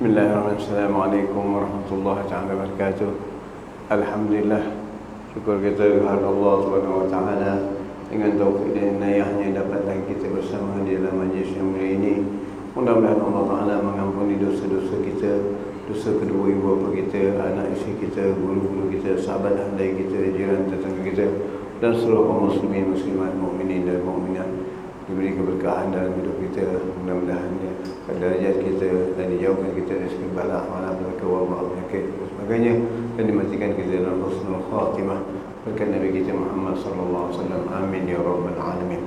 Bismillahirrahmanirrahim. Assalamualaikum warahmatullahi taala wabarakatuh. Alhamdulillah, syukur kita kepada Allah Subhanahu wa taala dengan taufik dan inayahnya dapat lagi kita bersama di dalam majlis yang mulia ini. Mudah-mudahan Allah Taala mengampuni dosa-dosa kita, dosa kedua ibu bapa kita, anak isteri kita, guru-guru kita, sahabat handai kita, jiran tetangga kita, dan seluruh kaum muslimin, muslimat, mukminin dan mukminat diberi keberkahan dalam hidup kita. Mudah-mudahan derajat kita dan dijauhkan kita dari segala bala, malapetaka, wabak, penyakit dan sebagainya, dan dimatikan kita dalam husnul khatimah berkat Nabi kita Muhammad sallallahu alaihi wasallam. Amin ya rabbal alamin.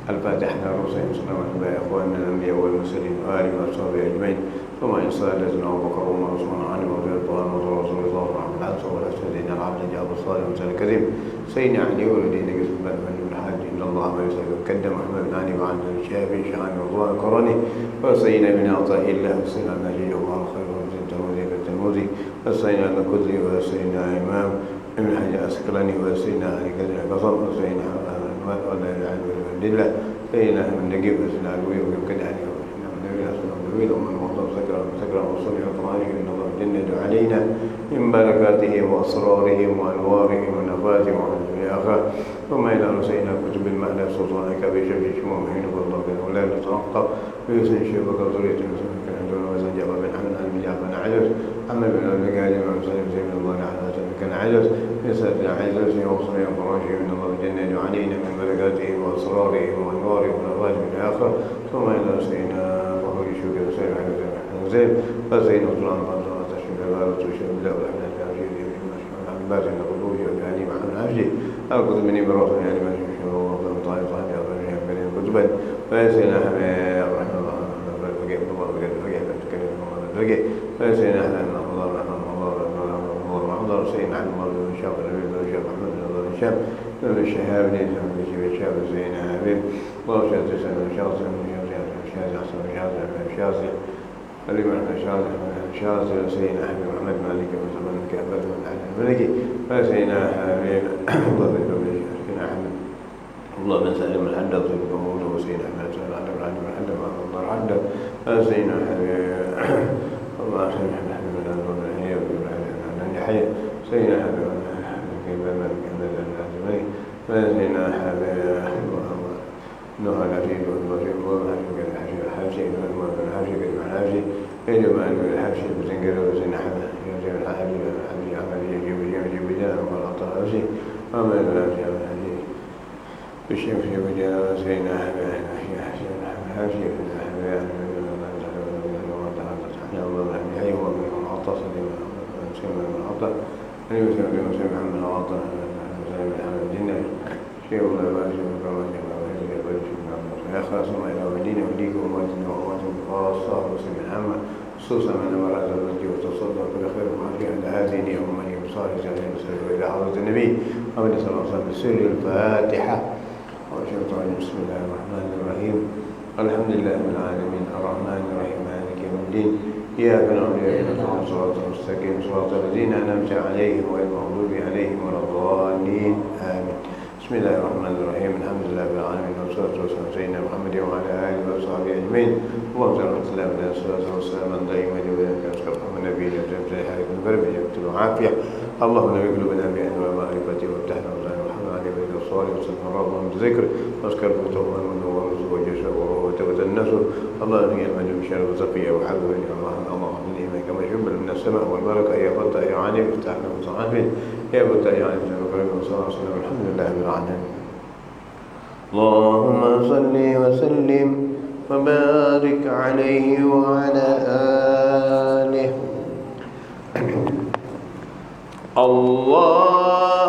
Al-Fatihah. Rasulullah wa ikhwanina al-anbiya wal mursalin wa alihi wa sahbihi ajma'in. Thumma insalatuna Abu Bakar wa Umar Uthman Ali wa radhiyallahu Rasulullah sallallahu alaihi wasallam wa al-abd Abu Salih wa al-Karim Sayyidina Ali wa ladina qisbat wa al-hajj inna Allah ma yusallu kaddam Muhammad bin Ali wa an al-shafi sha'an wa ridwan qarani wa sayyidina bin Ata'illah wa sayyidina Najib wa al-khairu min Tamuzi wa Tamuzi wa sayyidina al-Qudri wa sayyidina Imam Ibn Hajar Asqalani wa sayyidina Ali Qadri al-Qasam wa sayyidina Ahmad wa al-Alhamdulillah sayyidina Najib wa sayyidina Alwi wa Kadani wa sayyidina Nabi ومن وضع سكرا وصلي وطرائه إن الله جند علينا من بركاته وأسراره وأنواره ونفاته وحسن آخر ثم إلى رسينا كتب المعنى سلطانك بشفي شموم حينك الله ولا نترقى ويسن شبك ذرية مسلمك عندنا وسنجاب من حمد عن مجاب عجز أما بن البقاء جمع مسلم زي من الله على كان عجز يسألنا عجز وصلي وطرائه إن الله جند علينا من بركاته وأسراره وأنواره ونفاته آخر ثم إلى رسينا شوكة سيد على زين فزين وطلعنا فانصرنا تشمل الغالة وشمل الله ولحنا التعجيل يمكن أشمل عن بازن الغلوج وبعني مع العجل أركض مني بروح يعني ما شمل الله وطلع طائف عني أغنى شمل بني كتبا فيسينا حمي رحمه الله بقيت الله بقيت بتكلم الله بقيت فيسينا حمي الله رحمه الله الله محضر سيدنا عن الله بن شاب النبي بن شاب محمد بن الله شاب بن الشهاب ليس من شاب سيدنا حبيب الله شاب سيدنا شاصر شاذ الإمام شاذ سيدنا حبيب محمد مالك وزمن كعبة عن الملكي فسيدنا حبيب الله بن سيدنا حبيب الله بن سالم الحدث بن وسيدنا أحمد سيدنا علي بن علي بن حدث الله الحدث فسيدنا حبيب الله سيدنا حبيب بن هي بن يحيى سيدنا حبيب كيف مالك الملك فسيدنا حبيب نوح العزيز والبصير والحبيب الحبشي الحبشي الحبشي بينما أن الحبشي بزنجر وزن حمد يوزن الحبشي الحبشي عمل يجيب بداء وغلط الحبشي وما الحبشي الحبشي بالشمس بداء سيدنا الحبشي الحبشي الله الحي هو من العطاس سيما من العطاء أن يسمى بمسلم محمد العطاء سيما محمد الجنة شيء الله باشر وكرامة خاصة إلى مدينة وليك ومدينة وأمة خاصة وسلم العامة خصوصا من أمراض المسجد والتصدق بالخير وحاجة عند هذه ومن يصالح عليه وسلم إلى حضرة النبي محمد صلى الله عليه وسلم بسر الفاتحة وشيطان. بسم الله الرحمن الرحيم الحمد لله رب العالمين الرحمن الرحيم مالك يوم الدين إياك نعبد وإياك نستعين صراط المستقيم صراط الذين أنعمت عليهم غير المغضوب عليهم ولا الضالين آمين. بسم الله الرحمن الرحيم الحمد لله رب العالمين والصلاة والسلام على سيدنا محمد وعلى آله وصحبه أجمعين. اللهم صل وسلم على الصلاة والسلام دائما وبارك على النبي وجل حياة البرب يقتل عافية. اللهم نبي قلوبنا بأن ومعرفته وافتحنا وزعنا وحمد عليه بين الصالح وسلم ربنا بذكر واذكر فتوما ونور وجشا وروة وتنسل. الله نجي المجد بشر وزقية وحب بين الله اللهم إليك كما يحب من السماء والبركة يا فتى يا عليم افتحنا وصحابه يا فتى يا عليم صلى الله عليه وسلم. الحمد لله رب العالمين. اللهم صل وسلم وبارك عليه وعلى آله. الله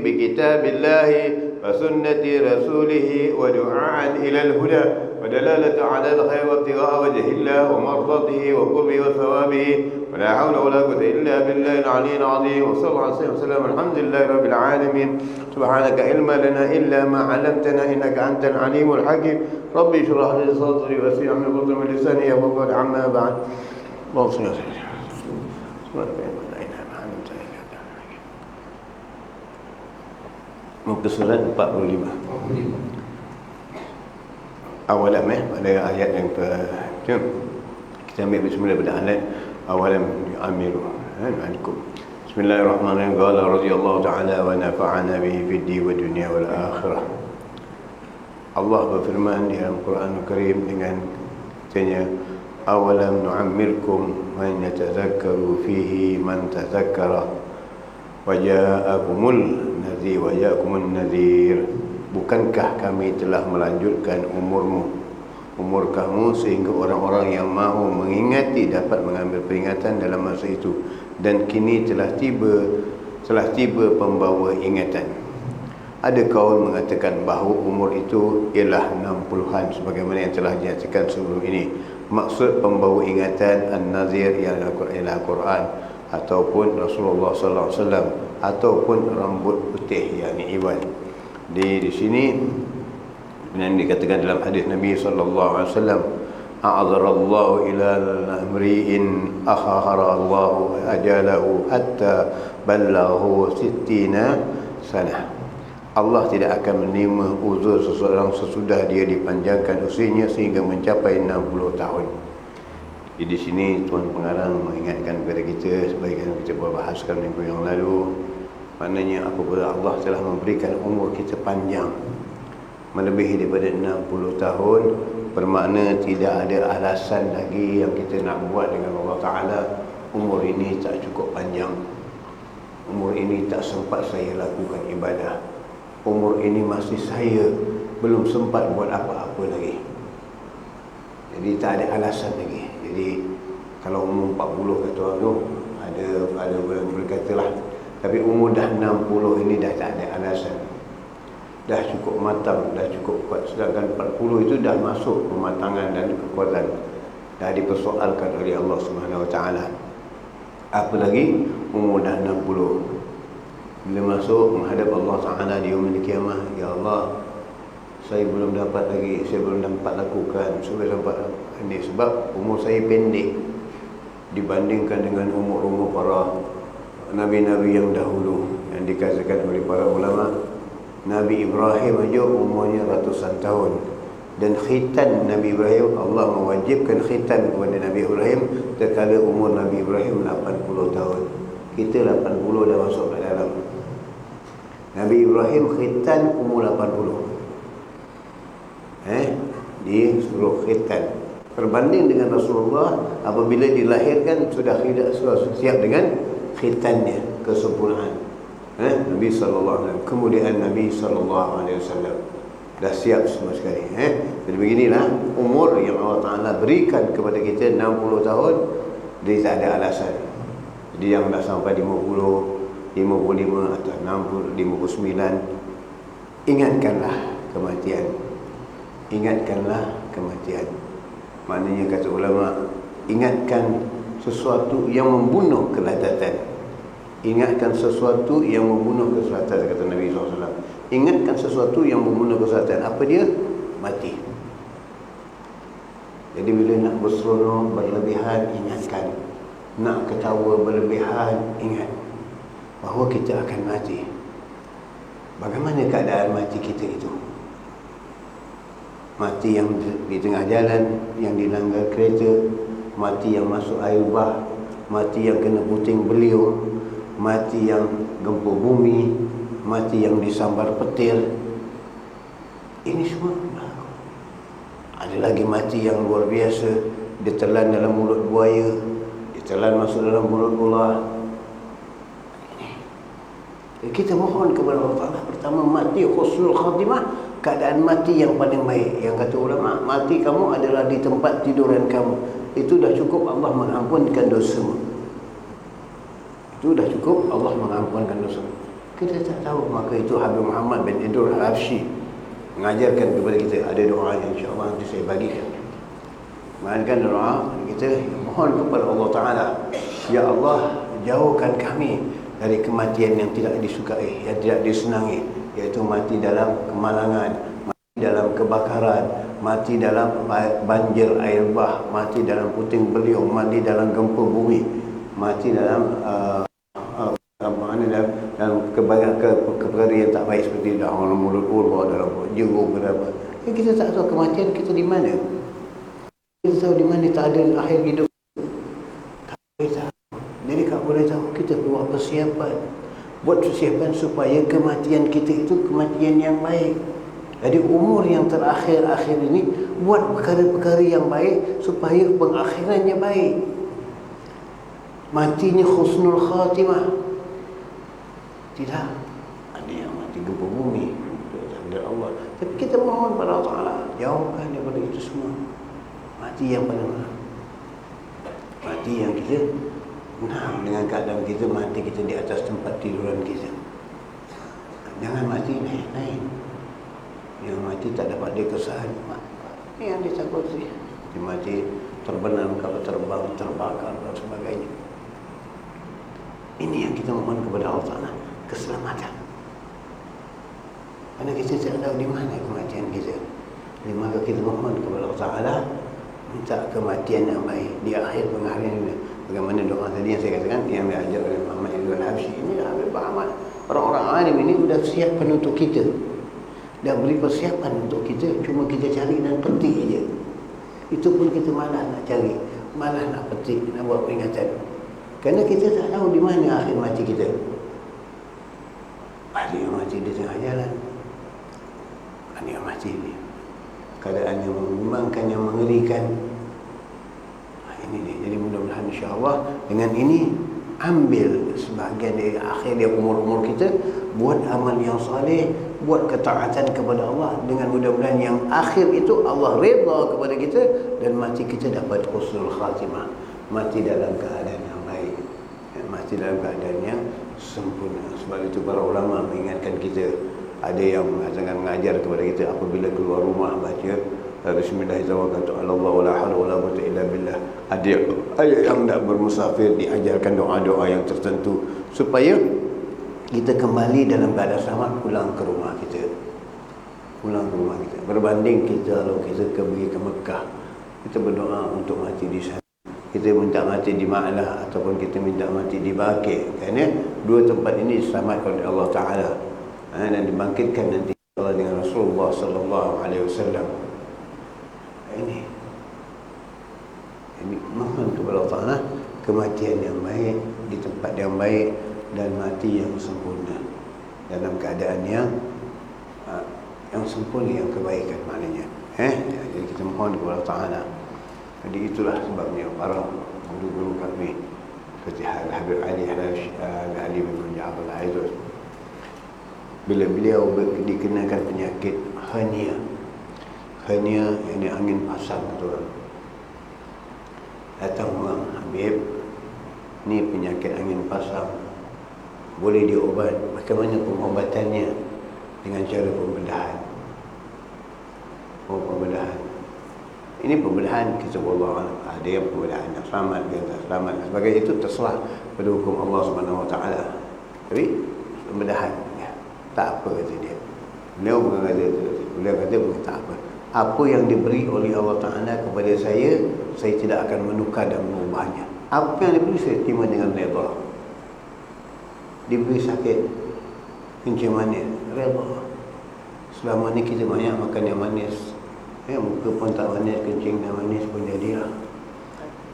بكتاب الله وسنة رسوله ودعاء إلى الهدى ودلالة على الخير وابتغاء وجه الله ومرضاته وقربه وثوابه ولا حول ولا قوة إلا بالله العلي العظيم وصلى الله عليه وسلم الحمد لله رب العالمين سبحانك علم لنا إلا ما علمتنا إنك أنت العليم الحكيم ربي اشرح لي صدري ويسر لي أمري من لساني يفقهوا قولي عما بعد اللهم صل وسلم muka surat 45 awalam pada ayat yang kita ambil bismillah pada ayat awalam yu'amiru ankum bismillahirrahmanirrahim qala radhiyallahu ta'ala wa nafa'ana bihi fid din wa dunya wal akhirah. Allah berfirman di dalam Quran Karim dengan katanya awalam nu'ammirkum man yatadhakkaru fihi man tadhakkara waja'akumul nadhir. bukankah kami telah melanjutkan umur kamu sehingga orang-orang yang mahu mengingati dapat mengambil peringatan dalam masa itu, dan kini telah tiba pembawa ingatan. Ada kaul mengatakan bahawa umur itu ialah 60-an sebagaimana yang telah dinyatakan sebelum ini. Maksud pembawa ingatan an-nazir ialah Al-Quran ataupun Rasulullah sallallahu alaihi wasallam ataupun rambut putih yakni Iwan. Di sini yang dikatakan dalam hadis Nabi sallallahu alaihi wasallam, a'adzarallahu ila amri'in akharallahu ajalahu hatta ballaghu 60 sanah. Allah tidak akan menerima uzur seseorang sesudah dia dipanjangkan usianya sehingga mencapai 60 tahun. Jadi di sini Tuan Pengarang mengingatkan kepada kita sebagaimana kita berbahaskan minggu yang lalu, maknanya apabila Allah telah memberikan umur kita panjang melebihi daripada 60 tahun, bermakna tidak ada alasan lagi yang kita nak buat dengan Allah Ta'ala. Umur ini tak cukup panjang, umur ini tak sempat saya lakukan ibadah, umur ini masih saya belum sempat buat apa-apa lagi. Jadi tak ada alasan lagi. Jadi kalau umur 40 kata orang tu ada berkatalah, tapi umur dah 60 ini dah tak ada alasan, dah cukup matang, dah cukup kuat. Sedangkan 40 itu dah masuk pematangan dan kekuatan, dah dipersoalkan oleh Allah Subhanahu Wa Taala. Apalagi umur dah 60, bila masuk menghadap Allah Ta'ala di yaumil qiyamah, ya Allah, saya belum dapat lagi, saya belum dapat lakukan, saya dapat ini sebab umur saya pendek dibandingkan dengan umur-umur para nabi-nabi yang dahulu. Yang dikatakan oleh para ulama, Nabi Ibrahim aja umurnya ratusan tahun, dan khitan Nabi Ibrahim, Allah mewajibkan khitan kepada Nabi Ibrahim tatkala umur Nabi Ibrahim 80 tahun. Kita 80 dah masuk ke dalam. Nabi Ibrahim khitan umur 80. Dia suruh khitan. Berbanding dengan Rasulullah, apabila dilahirkan sudah siap dengan khitannya, kesempurnaan. Nabi sallallahu alaihi wasallam, kemudian Nabi sallallahu alaihi wasallam dah siap semua sekali. Jadi beginilah umur yang Allah Taala berikan kepada kita 60 tahun, dia tak ada alasan. Jadi yang dah sampai 50, 55 atau 60, 59, ingatkanlah kematian. Ingatkanlah kematian. Maknanya kata ulama, ingatkan sesuatu yang membunuh kelazatan. Ingatkan sesuatu yang membunuh keselatan, kata Nabi SAW. Ingatkan sesuatu yang membunuh keselatan. Apa dia? Mati. Jadi bila nak berseronok berlebihan, ingatkan. Nak ketawa berlebihan, ingat bahawa kita akan mati. Bagaimana keadaan mati kita itu? Mati yang di tengah jalan, yang dilanggar kereta, mati yang masuk air bah, mati yang kena puting beliung, mati yang gempa bumi, mati yang disambar petir. Ini semua berlaku. Ada lagi mati yang luar biasa, ditelan dalam mulut buaya, ditelan masuk dalam mulut ular. Kita mohon kepada Allah Ta'ala, pertama mati husnul khatimah, keadaan mati yang paling baik. Yang kata ulama, mati kamu adalah di tempat tiduran kamu. Itu dah cukup Allah mengampunkan dosamu. Itu dah cukup Allah mengampunkan dosamu. Kita tak tahu, maka itu Habib Muhammad bin Idrul Al-Habsyi mengajarkan kepada kita. Ada doa yang insya-Allah nanti saya bagikan. Mainkan doa kita mohon kepada Allah Ta'ala, ya Allah, jauhkan kami dari kematian yang tidak disukai, yang tidak disenangi, iaitu mati dalam kemalangan, mati dalam kebakaran, mati dalam banjir air bah, mati dalam puting beliung, mati dalam gempa bumi, mati dalam dalam perkara yang tak baik seperti dalam mulut ular, dalam jerung ke apa. Kita tak tahu kematian kita di mana. Kita tahu di mana tak ada akhir hidup. Tak boleh tahu. Jadi tak boleh tahu, kita buat persiapan. Buat persiapan supaya kematian kita itu kematian yang baik. Jadi umur yang terakhir-akhir ini buat perkara-perkara yang baik supaya pengakhirannya baik. Matinya husnul khatimah. Tidak. Ada yang mati gempa bumi, takdir Allah. Tapi kita mohon pada Allah Ta'ala, jauhkan daripada itu semua. Mati yang paling mahal. Mati yang kita dengan keadaan kita mati kita di atas tempat tiduran kita. Jangan mati naik-naik. Yang mati tak dapat dia kesahan. Ini yang ditakuti. Dia mati terbenam, kapal terbang, terbakar dan sebagainya. Ini yang kita mohon kepada Allah Ta'ala, keselamatan. Karena kita tidak tahu di mana kematian kita. Maka kita mohon kepada Allah Ta'ala, minta kematian yang baik di akhir pengharian ini. Bagaimana doa tadi yang saya katakan, yang diajar oleh Muhammad Ibn Al-Habsyi. Ini Habib Muhammad. Orang-orang alim ini sudah siapkan untuk kita. Dah beri persiapan untuk kita. Cuma kita cari dan petik saja. Itu pun kita malas nak cari, malas nak petik, nak buat peringatan. Kerana kita tak tahu di mana akhir mati kita. Ada yang mati di tengah jalan, ada yang mati ni keadaan yang membimbangkan, yang mengerikan. Ini dia. Jadi mudah-mudahan insya-Allah dengan ini ambil sebahagian dari akhir dia umur-umur kita, buat amal yang saleh, buat ketaatan kepada Allah, dengan mudah-mudahan yang akhir itu Allah redha kepada kita dan mati kita dapat husnul khatimah, mati dalam keadaan yang baik, mati dalam keadaan yang sempurna. Sebab itu para ulama mengingatkan kita, ada yang mengajar kepada kita apabila keluar rumah baca Bismillahirrahmanirrahim, Allahu la haula wala quwwata illa billah. Ada ayat yang nak bermusafir diajarkan doa-doa yang tertentu supaya kita kembali dalam keadaan selamat, pulang ke rumah kita. Pulang ke rumah kita. Berbanding kita kalau kita pergi ke Mekah, kita berdoa untuk mati di sana. Kita minta mati di Ma'lah ataupun kita minta mati di Baqi. Kerana dua tempat ini diselamatkan oleh Allah Ta'ala dan dibangkitkan nanti Allah dengan Rasulullah sallallahu alaihi wasallam. Ini mohon kepada Allah Ta'ala kematian yang baik di tempat yang baik dan mati yang sempurna dalam keadaan yang sempurna, yang kebaikan maknanya. Jadi kita mohon kepada Allah Ta'ala. Jadi itulah sebabnya para guru-guru kami seperti Habib Ali bin Ja'far Al-Aizuz, bila beliau dikenakan penyakit hernia, ini angin pasang betul. Datang orang, Habib, ni penyakit angin pasang, boleh diobat. Bagaimana pengobatannya? Dengan cara pembedahan. Pembedahan. Ini pembedahan kita Allah. Ada yang pembedahan yang selamat, dia tak selamat. Sebagai itu terserah pada hukum Allah Subhanahu Wa Taala. Tapi pembedahan, ya, tak apa kata dia. Beliau kata bukan tak apa. Apa yang diberi oleh Allah Ta'ala kepada saya tidak akan menukar dan mengubahnya. Apa yang diberi saya terima dengan redha. Diberi sakit, kencing manis, redha. Selama ni kita banyak makan yang manis, muka pun tak manis, kencing dan manis pun jadilah.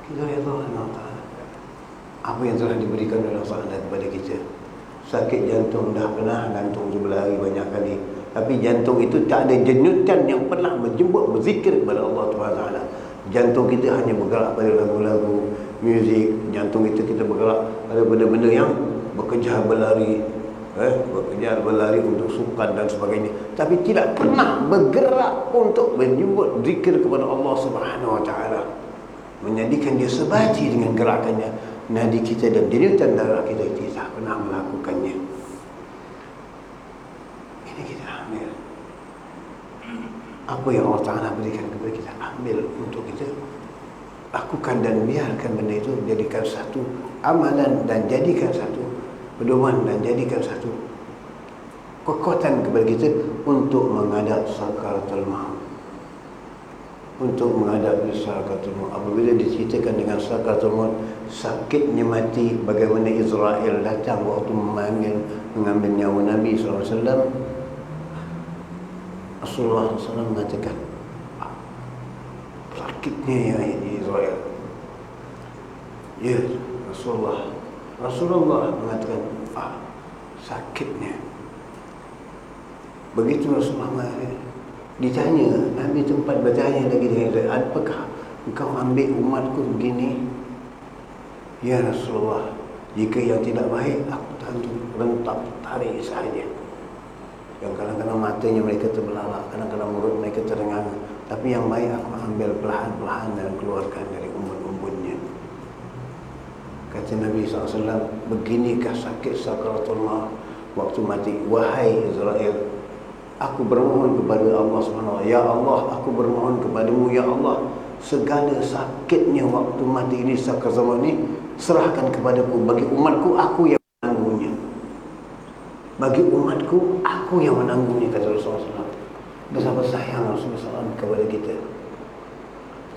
Kita redha dengan Allah Ta'ala. Apa yang telah diberikan oleh Allah Ta'ala kepada kita. Sakit jantung dah pernah, jantung tu berlari banyak kali. Tapi jantung itu tak ada jenutan yang pernah menjemput berzikir kepada Allah Taala. Jantung kita hanya bergerak pada lagu-lagu, muzik. Jantung itu kita bergerak pada benda-benda yang bekerja berlari, berlari untuk sukan dan sebagainya. Tapi tidak pernah bergerak untuk menjemput zikir kepada Allah Subhanahu Wa Taala, menjadikan dia sebati dengan gerakannya. Nadi kita dan denyutan darah kita tidak pernah melakukannya. Ini kita ambil. Apa yang Allah Ta'ala berikan kepada kita, ambil untuk kita lakukan dan biarkan benda itu jadikan satu amalan dan jadikan satu pedoman dan jadikan satu kekuatan kepada kita untuk menghadap sakaratul maut. Untuk menghadapi sakaratul maut. Apabila diceritakan dengan sakaratul maut, sakitnya mati, bagaimana Israel datang waktu mengambil nyawa Nabi SAW, Rasulullah SAW mengatakan, sakitnya ya Israel. Ya Rasulullah mengatakan, sakitnya. Begitu Rasulullah ditanya, Nabi tempat bertanya lagi dengan Israel, apakah engkau ambil umatku begini? Ya Rasulullah, jika yang tidak baik, aku tentu rentap tarik sahaja. Yang kadang-kadang matanya mereka terbelalak, kadang-kadang mulut mereka terengah. Tapi yang baik aku ambil perlahan-lahan dan keluarkan dari umbun-umbunnya. Kata Nabi SAW, beginikah sakit sakaratul maut waktu mati. Wahai Israel, aku bermohon kepada Allah SWT. Ya Allah, aku bermohon kepadamu, Ya Allah, segala sakitnya waktu mati ini, sakaratul maut ini, serahkan kepadaku. Bagi umatku, aku yang menanggungnya. Bagi umatku, aku yang menanggungnya, kata Rasulullah SAW. Betapa sayang Rasulullah SAW kepada kita.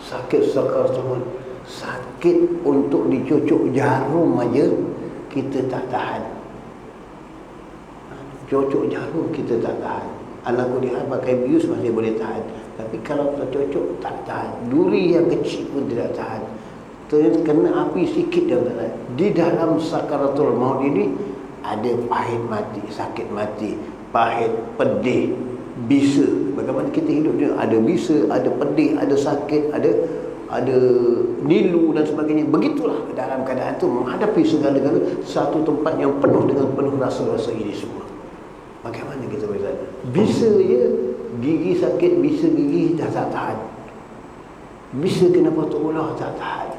Sakit sakaratul maut, sakit untuk dicucuk jarum aja kita tak tahan. Cucuk jarum kita tak tahan. Anakku dia pakai bius masih boleh tahan, tapi kalau tercucuk tak tahan. Duri yang kecil pun tidak tahan. Kena api sikit dia tak tahan. Di dalam sakaratul maut ini ada pahit mati, sakit mati, pahit, pedih, bisa. Bagaimana kita hidup dia, ada bisa, ada pedih, ada sakit, ada nilu dan sebagainya. Begitulah dalam keadaan itu menghadapi segala-gala satu tempat yang penuh dengan penuh rasa-rasa ini semua. Bagaimana kita berada? Bisa je gigi sakit, bisa gigi dah tak tahan. Bisa kena potong ular tak tahan.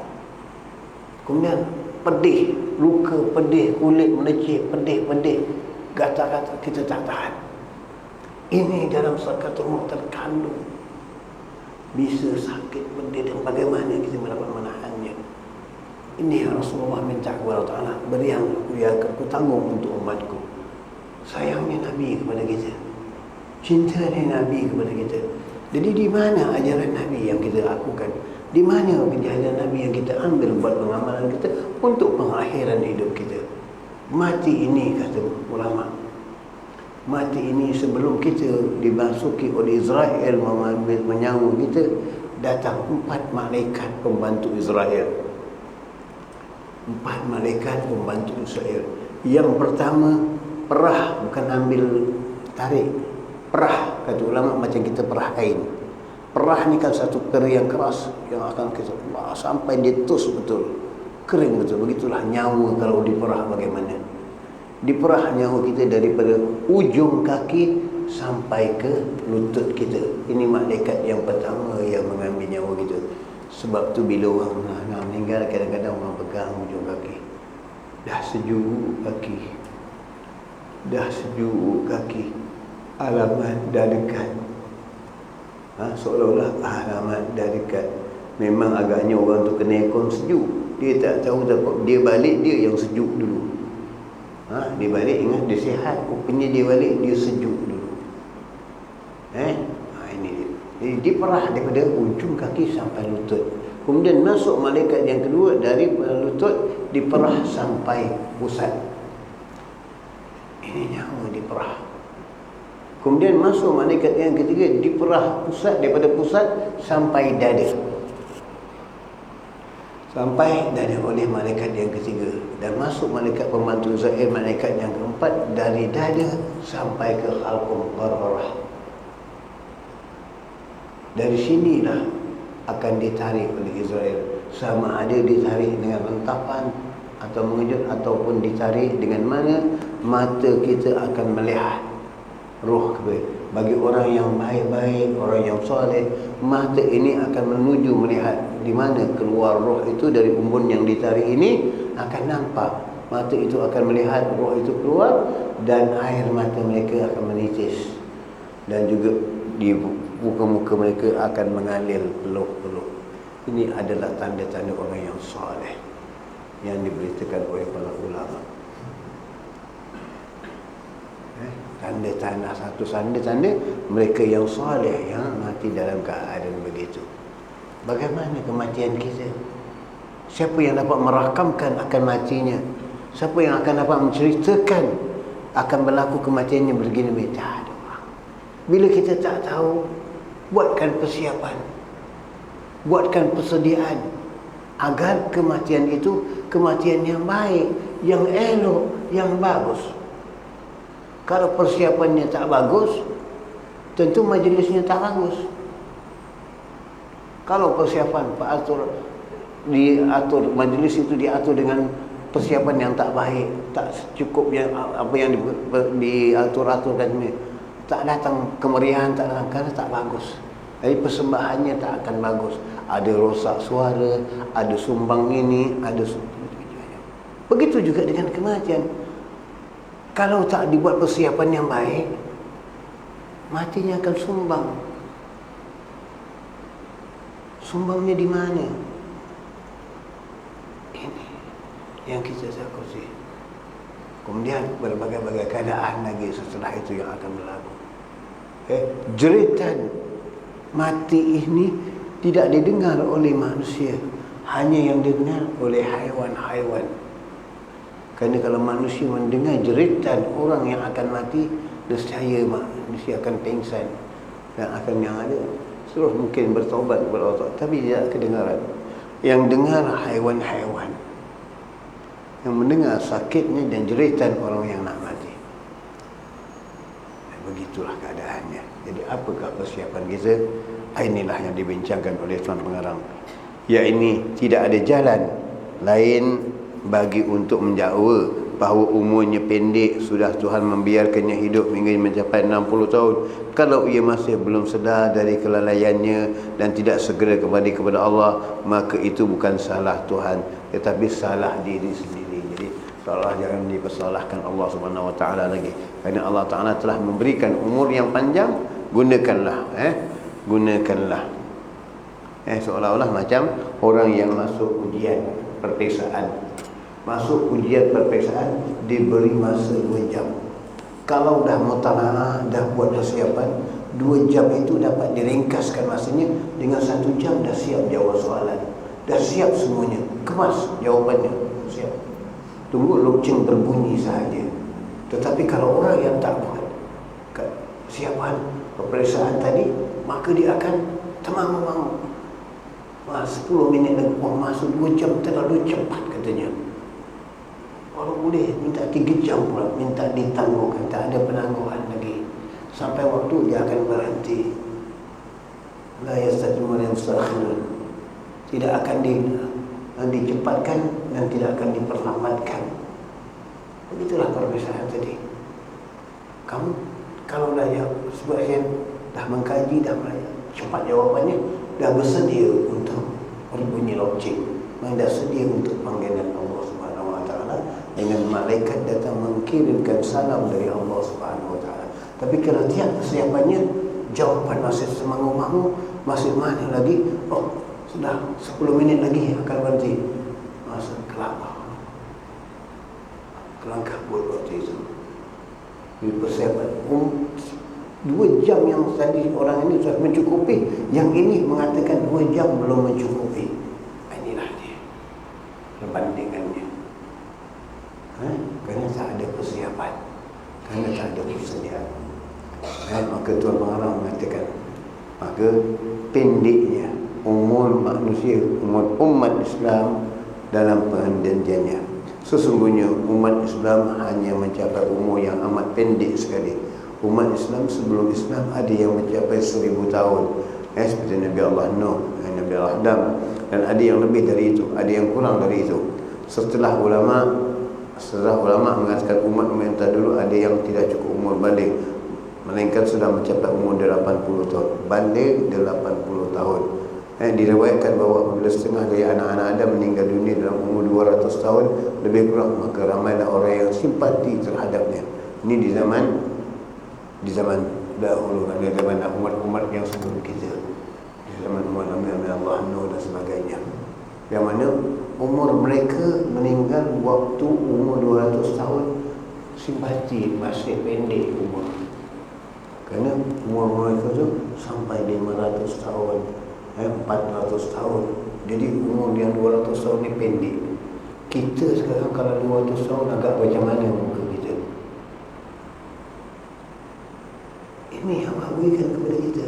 Kemudian pedih, luka pedih, kulit meleceh, pedih, gatal-gatal kita tak tahan. Ini dalam sakaratul maut terkandung. Bisa sakit, pedih, dan bagaimana kita dapat menahannya. Ini Rasulullah minta kepada Allah, beri yang aku tanggung untuk umatku. Sayangnya Nabi kepada kita, cintanya Nabi kepada kita. Jadi di mana ajaran Nabi yang kita lakukan? Di mana ajaran Nabi yang kita ambil buat pengamalan kita untuk pengakhiran hidup kita? Mati ini, kata ulama, mati ini sebelum kita dimasuki oleh Israel menyawa kita, datang 4 malaikat pembantu Israel. 4 malaikat pembantu Israel. Yang pertama, perah, bukan ambil tarik. Perah, kata ulama, macam kita perah kain. Perah ni kan satu peri yang keras yang akan kita sampai ditus betul, kering betul. Begitulah nyawa kalau diperah bagaimana. Diperah nyawa kita daripada ujung kaki sampai ke lutut kita. Ini malaikat yang pertama yang mengambil nyawa kita. Sebab tu bila orang nak meninggal, kadang-kadang orang pegang ujung kaki. Dah sejuk kaki, dah sejuk kaki, alamat dah dekat. Seolah-olah alamat dah dekat. Memang agaknya orang tu kena aircon sejuk. Dia tak tahu takut. Dia balik, dia yang sejuk dulu. Dia balik, ingat dia sihat, rupanya dia balik, dia sejuk dulu. Ini dia. Jadi diperah daripada ujung kaki sampai lutut. Kemudian masuk malaikat yang kedua, dari lutut diperah sampai pusat. Ini nyawa diperah. Kemudian masuk malaikat yang ketiga, diperah pusat, daripada pusat sampai dada. Sampai dada oleh malaikat yang ketiga. Dan masuk malaikat pembantu Israel, malaikat yang keempat, dari dada sampai ke halqum qararah. Dari sinilah akan ditarik oleh Israel. Sama ada ditarik dengan rentapan atau mengejut, ataupun ditarik dengan mana mata kita akan melihat roh kepada. Bagi orang yang baik-baik, orang yang soleh, mata ini akan menuju melihat di mana keluar roh itu dari umbun yang ditarik ini, akan nampak. Mata itu akan melihat roh itu keluar, dan air mata mereka akan menitis, dan juga di muka-muka mereka akan mengalir peluh-peluh. Ini adalah tanda-tanda orang yang soleh yang diberitakan oleh para ulama. Tanda-tanda, satu tanda-tanda mereka yang soleh yang mati dalam keadaan begitu. Bagaimana kematian kita? Siapa yang dapat merakamkan akan matinya? Siapa yang akan dapat menceritakan akan berlaku kematiannya begini? Tak ada orang. Bila kita tak tahu, buatkan persiapan, buatkan persediaan agar kematian itu kematian yang baik, yang elok, yang bagus. Kalau persiapannya tak bagus, tentu majlisnya tak bagus. Kalau persiapan diatur, majlis itu diatur dengan persiapan yang tak baik, tak cukup yang apa yang diatur-aturkan ini, tak datang kemeriahan, tak datang kerana tak bagus. Jadi persembahannya tak akan bagus. Ada rosak suara, ada sumbang ini, ada begitu juga dengan kematian. Kalau tak dibuat persiapan yang baik, matinya akan sumbang. Sumbangnya di mana? Ini yang kita takuti. Kemudian berbagai-bagai keadaan lagi setelah itu yang akan berlaku. Jeritan mati ini tidak didengar oleh manusia, hanya yang didengar oleh haiwan-haiwan. Kerana kalau manusia mendengar jeritan orang yang akan mati, nescaya manusia akan pingsan dan akan yang ada terus mungkin bertaubat kepada Allah, tapi tidak kedengaran. Yang dengar haiwan-haiwan, yang mendengar sakitnya dan jeritan orang yang nak mati. Dan begitulah keadaannya. Jadi apakah persiapan kita? Inilah yang dibincangkan oleh Tuan Pengarang. Ya, ini tidak ada jalan lain bagi untuk mendakwa bahawa umurnya pendek, sudah Tuhan membiarkannya hidup hingga mencapai 60 tahun. Kalau ia masih belum sedar dari kelalaiannya dan tidak segera kembali kepada Allah, maka itu bukan salah Tuhan, tetapi salah diri sendiri. Jadi seolah jangan dipersalahkan Allah Subhanahu Wa Taala lagi. Kerana Allah Taala telah memberikan umur yang panjang, gunakanlah, gunakanlah. Seolah-olah macam orang yang masuk ujian perpiksaan. Masuk ujian perpiksaan diberi masa 2 jam. Kalau dah mutalaah, dah buat persiapan, 2 jam itu dapat diringkaskan masanya dengan 1 jam dah siap jawab soalan. Dah siap semuanya, kemas jawapannya, siap. Tunggu loceng berbunyi sahaja. Tetapi kalau orang yang tak buat persiapan peperiksaan tadi, maka dia akan temang-memang. 10 minit lagi, masuk 2 jam terlalu cepat katanya. Kalau boleh minta 3 jam pula, minta ditangguhkan, tak ada penangguhan lagi. Sampai waktu dia akan berhenti. La yastaqimuna yastakhirun. Tidak akan dicepatkan dan tidak akan diperlambatkan. Begitulah perbezaan tadi. Kamu kalau dah sebagian dah mengkaji, dah cepat jawapannya, dah bersedia untuk berbunyi loceng, dah sedia untuk panggilan Allah Subhanahu Wa Taala, dengan malaikat datang mengirimkan salam dari Allah Subhanahu Wa Taala. Tapi kalau tiap persiapannya, jawapan masih semangu-mangu, masih mana lagi? Oh, sudah 10 minit lagi akan berhenti. Masa kelapa, kelangkah buat waktu itu. Di persiapan 2 jam yang tadi orang ini sudah mencukupi, yang ini mengatakan 2 jam belum mencukupi. Inilah dia perbandingannya. Kerana tak ada persiapan, kerana tak ada persediaan. Maka Tuan Pengarang mengatakan, maka pendeknya umur manusia, umur umat Islam dalam perjanjiannya. Sesungguhnya umat Islam hanya mencapai umur yang amat pendek sekali. Umat Islam sebelum Islam ada yang mencapai 1000 tahun, seperti Nabi Allah Nuh, Nabi Allah Adam, dan ada yang lebih dari itu, ada yang kurang dari itu. Setelah ulama mengatakan umat yang dulu ada yang tidak cukup umur balik, melainkan sudah mencapai umur 80 tahun. Balik 80 tahun. Diriwayatkan bahawa apabila setengah dari anak-anak Adam meninggal dunia dalam umur 200 tahun lebih kurang, maka ramailah orang yang simpati terhadapnya. Ini di zaman dahulu, di zaman umat-umat yang sebelum kita, di zaman umat Nabi Allah Nuh dan sebagainya, yang mana umur mereka meninggal waktu umur 200 tahun, simpati masih pendek umur. Kerana umur mereka tu sampai 500 tahun, 400 tahun. Jadi umur yang 200 tahun ni pendek. Kita sekarang kalau 200 tahun agak macam mana muka kita? Ini yang Allah berikan kepada kita.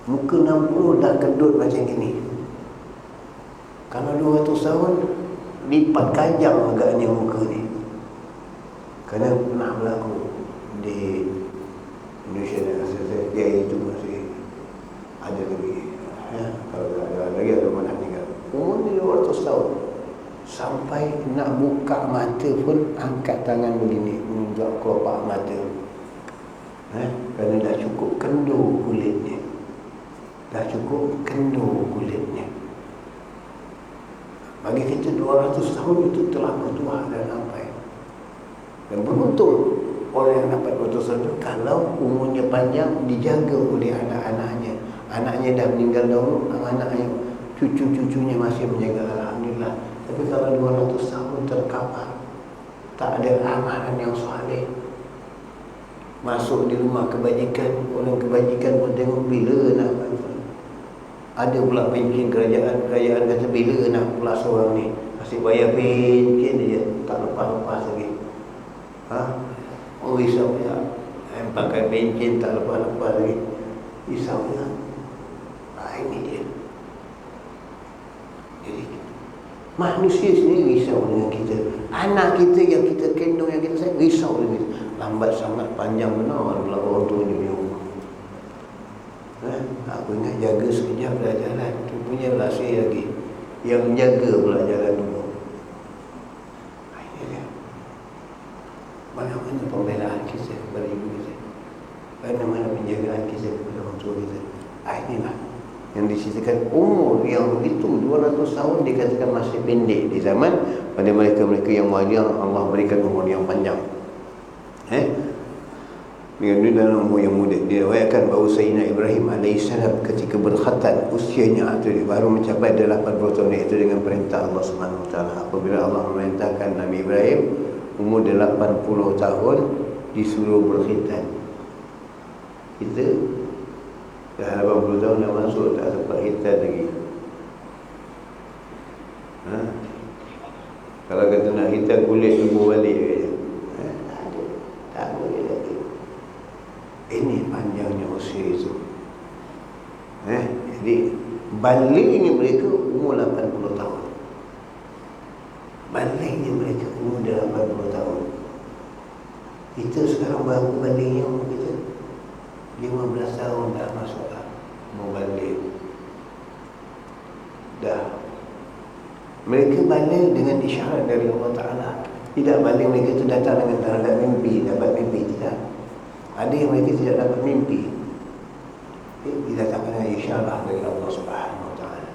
Muka 60 dah kedut macam ini. Kalau 200 tahun, lipat kajang agaknya muka ni. Kerana pernah berlaku di Indonesia dan dia itu masih ada lagi. Kalau ada lagi ada mana tinggal. Umur ni 200 tahun. Sampai nak buka mata pun angkat tangan begini, menunjuk kelopak mata. Kerana dah cukup kendur kulitnya. Dah cukup kendur kulitnya. Bagi kita 200 tahun itu telah bertuah dan sampai. Dan beruntung orang yang dapat bertuah itu kalau umurnya panjang, dijaga oleh anak-anaknya. Anaknya dah meninggal dahulu, anak-anaknya, cucu-cucunya masih menjaga, alhamdulillah. Tapi kalau 200 tahun terkapar, tak ada amalan yang soleh, masuk di rumah kebajikan, orang kebajikan pun tengok bila nak. Ada pula pencin kerajaan kata bila nak pula seorang ni masih bayar pencin dia, tak lepas-lepas lagi. Oh risau ya, pakai pencin tak lepas-lepas lagi, risau ya. Ini dia. Jadi manusia sendiri risau dengan kita. Anak kita yang kita kendung, yang kita sayang, risau dengan kita. Lambat sangat, panjang benar pula orang tu di rumah. Aku ingat jaga sekejap dah jalan. Tu punya lasi lagi yang jaga pula jalan dulu. Ini dia. Mana-mana pembelaan kita kepada ibu kita, mana-mana penjagaan kita kepada orang tua kita. Inilah yang diceritakan umur yang begitu 200 tahun dikatakan masih pendek di zaman pada mereka-mereka yang wajar Allah berikan umur yang panjang. Dengan dalam umur yang muda, diriwayatkan bahawa Sayyidina Ibrahim AS ketika berkhatan usianya itu baru mencapai 80 tahun, iaitu dengan perintah Allah SWT. Apabila Allah memerintahkan Nabi Ibrahim umur 80 tahun disuruh berkhitan. Kita dah 80 tahun dah masuk, tak sempat khitan lagi. Kalau kata nak khitan kulit tunggu balik je. Tak boleh lagi. Ini panjangnya usia itu. Jadi baliknya mereka umur 80 tahun. Baliknya mereka umur 80 tahun. Kita sekarang baru baliknya umur kita 15 tahun dah masuk lah. Mau balik dah. Mereka balik dengan isyarat dari Allah Ta'ala. Tidak balik mereka itu datang dengan terhadap mimpi, dapat mimpi, tidak. Ada yang mereka tidak dapat mimpi, didatangkan dengan isyarat dari Allah Subhanahu Wa Ta'ala.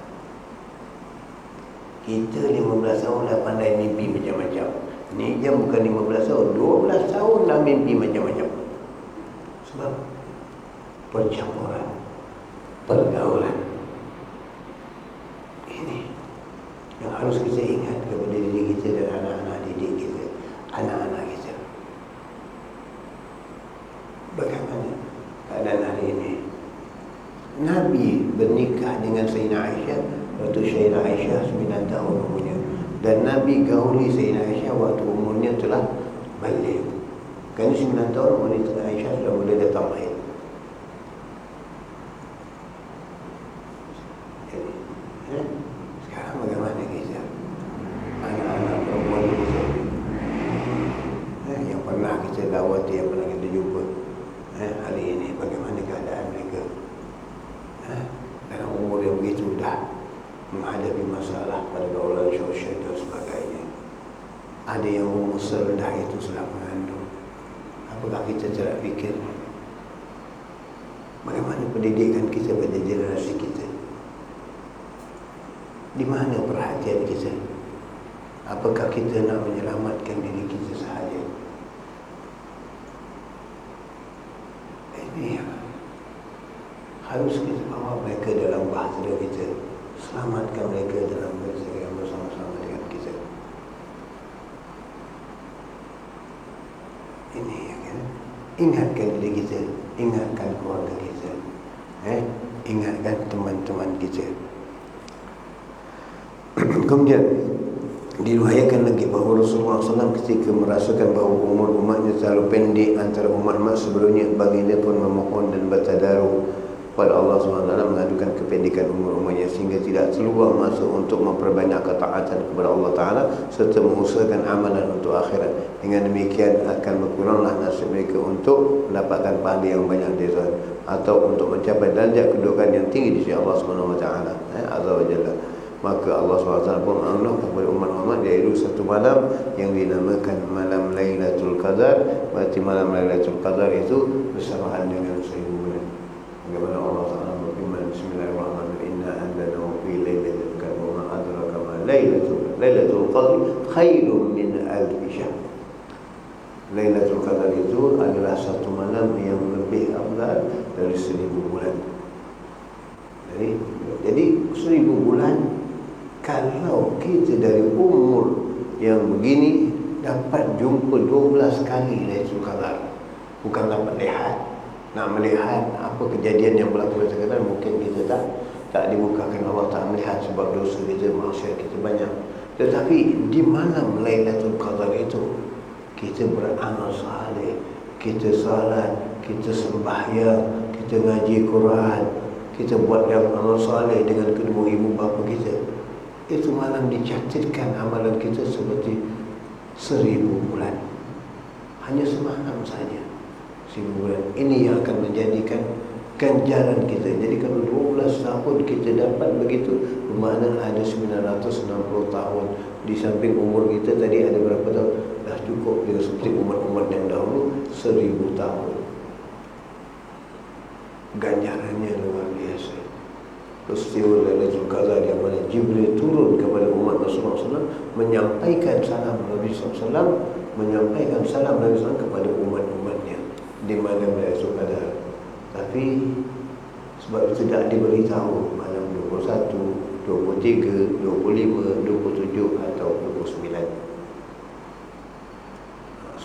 Kita 15 tahun dah pandai mimpi macam-macam. Ni jam bukan 15 tahun, 12 tahun dah mimpi macam-macam. Sebab percampuran, pergaulan. Ini yang harus kita ingat kepada diri kita dan anak-anak didik kita, anak-anak kita. Bagaimana keadaan hari ini? Nabi bernikah dengan Sayyidina Aisyah waktu Sayyidina Aisyah 9 tahun umurnya, dan Nabi gauli Sayyidina Aisyah waktu umurnya telah balik. Kerana 9 tahun wanita Aisyah sudah boleh datang haid. Sekarang bagaimana kita? Anak-anak perempuan kita yang pernah kita dawati, yang pernah kita jumpa, hari ini bagaimana keadaan mereka? Dalam umur yang begitu dah menghadapi masalah pergaulan sosial dan sebagainya. Ada yang umur serendah itu sudah mengandung. Apakah kita tidak fikir bagaimana pendidikan kita pada generasi kita? Di mana perhatian kita? Apakah kita nak menyelamatkan diri kita sahaja? Ini yang harus kita bawa mereka dalam bahtera kita, selamatkan mereka dalam bahtera yang bersama-sama dengan kita. Ini yang kan? Ingatkan diri kita, ingatkan keluarga kita, ingatkan teman-teman kita. Kemudian diriwayatkan lagi bahawa Rasulullah SAW ketika merasakan bahawa umur umatnya terlalu pendek antara umat-umat sebelumnya, baginda pun memohon dan bertadarus kepada Allah SWT mengadukan kependekan umur umatnya sehingga tidak terluang masa untuk memperbanyak ketaatan kepada Allah Ta'ala serta mengusahakan amalan untuk akhirat. Dengan demikian akan berkuranglah nasib mereka untuk mendapatkan pahala yang banyak di akhirat atau untuk mencapai darjat kedudukan yang tinggi di sisi Allah SWT Azza wa Jalla. Maka Allah SWT pun menganugerahkan kepada umat Muhammad iaitu satu malam yang dinamakan malam Lailatul Qadar. Berarti malam Lailatul Qadar itu bersamaan dengan 1000 bulan. Bagaimana Allah Taala berfirman, Bismillahirrahmanirrahim, Inna anzalnahu fi lailatul qadr wa ma adraka ma lailatul qadr khairun min alf syahr. Lailatul Qadar itu adalah satu malam yang lebih afdal dari 1000 bulan. Jadi 1000 bulan, kalau kita dari umur yang begini dapat jumpa 12 kali Lailatul Qadar, bukan dapat lihat. Nak melihat apa kejadian yang berlaku Lailatul Qadar, mungkin kita tak dibukakan Allah tak melihat sebab dosa kita, maksiat kita banyak. Tetapi di malam Lailatul Qadar itu kita beramal saleh, kita salat, kita sembahyang, kita ngaji Quran, kita buat yang amal saleh dengan kedua ibu bapa kita. Itu malam dicatatkan amalan kita seperti 1000 bulan. Hanya semalam saja 1000 bulan. Ini yang akan menjadikan ganjaran kita. Jadi kalau 12 tahun kita dapat begitu, bermakna ada 960 tahun. Di samping umur kita tadi ada berapa tahun? Dah cukup dengan seperti umat-umat yang dahulu 1000 tahun. Ganjarannya luar biasa. Peristiwa Lailatul Qadar yang mana Jibril turun kepada umat Rasulullah SAW, menyampaikan salam Nabi SAW, menyampaikan salam Nabi SAW kepada umat-umatnya di malam Lailatul Qadar. Tapi sebab itu tidak diberitahu malam 21, 23, 25, 27 atau 29.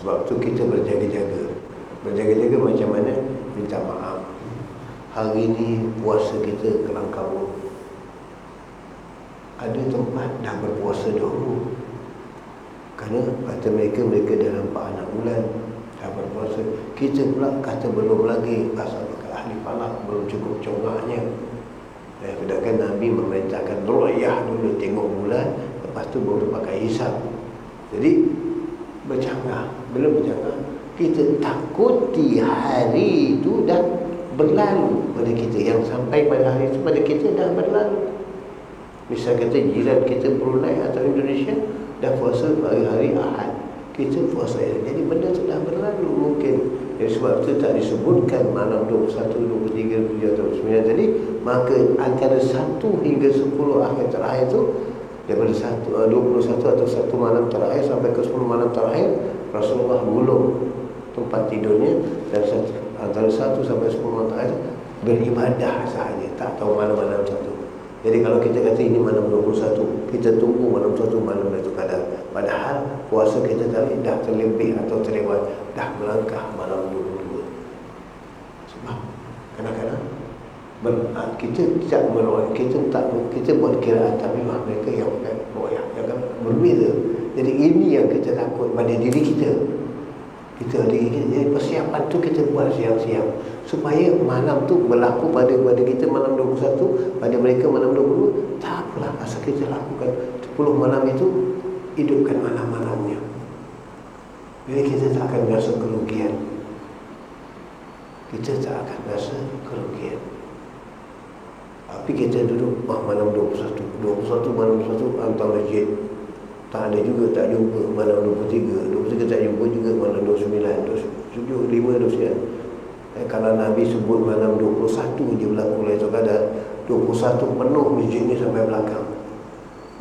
Sebab itu kita berjaga-jaga. Berjaga-jaga macam mana? Minta maaf. Hari ini puasa kita kelang kabut. Ada tempat dah berpuasa dahulu, kerana kata mereka dah nampak anak bulan, dah berpuasa. Kita pula kata belum lagi, asal ahli falak belum cukup congaknya. Sedangkan Nabi memerintahkan ru'yah dulu, tengok bulan, lepas tu baru pakai hisab. Jadi bercanggah. Bila bercanggah, kita takuti hari itu dah berlalu pada kita. Yang sampai pada hari itu pada kita dah berlalu. Misal kata jiran kita Brunei atau Indonesia dah puasa pada hari Ahad, kita puasa. Jadi benda itu dah berlalu mungkin. Jadi sebab itu tak disebutkan malam 21, 23, 27 atau 29 tadi. Maka antara 1 hingga 10 akhir terakhir itu, daripada 21 atau 1 malam terakhir sampai ke 10 malam terakhir, Rasulullah gulung tempat tidurnya, dan antara 1 sampai 10 malam terakhir beribadah sahaja, tak tahu mana-mana satu. Jadi kalau kita kata ini malam 21, kita tunggu malam 1 malam Lailatul Qadar, padahal puasa kita tadi dah terlebih atau terlewat, dah melangkah malam 22. Sebab kadang-kadang kita tidak meroyak, kita buat kiraan, tapi mereka yang meroyak, yang kan berbeza. Jadi ini yang kita takut pada diri kita. Jadi persiapan tu kita buat siang-siang supaya malam tu berlaku pada kita malam 21, pada mereka malam 22. Tak apalah, asal kita lakukan 10 malam itu, hidupkan malam-malamnya. Jadi kita tak akan rasa kerugian. Kita tak akan rasa kerugian. Tapi kita duduk malam 21 malam 21 hantar masjid. Tak ada juga, tak jumpa malam 23 tak jumpa juga malam 29, 27, 5, 29. Kalau Nabi sebut malam 21 je berlaku Lailatul Qadar, 21 penuh masjid ni sampai belakang.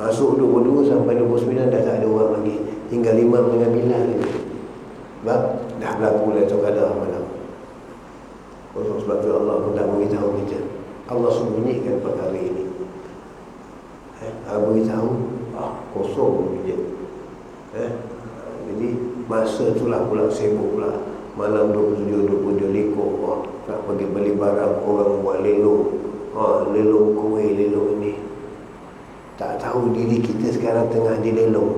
Masuk 22 sampai 29 dah tak ada orang lagi, tinggal 5 dengan Bilal lagi. Sebab dah berlaku Lailatul Qadar malam. Sebab tu Allah pun tak beritahu kita. Allah sembunyikan perkara ini. Beritahu kosong je. Jadi masa itulah pula sibuk pula. Malam 27, 22 lekor, nak pergi beli barang, orang buat lelong. Lelong kuih, lelong ini. Tak tahu diri kita sekarang tengah dilelong.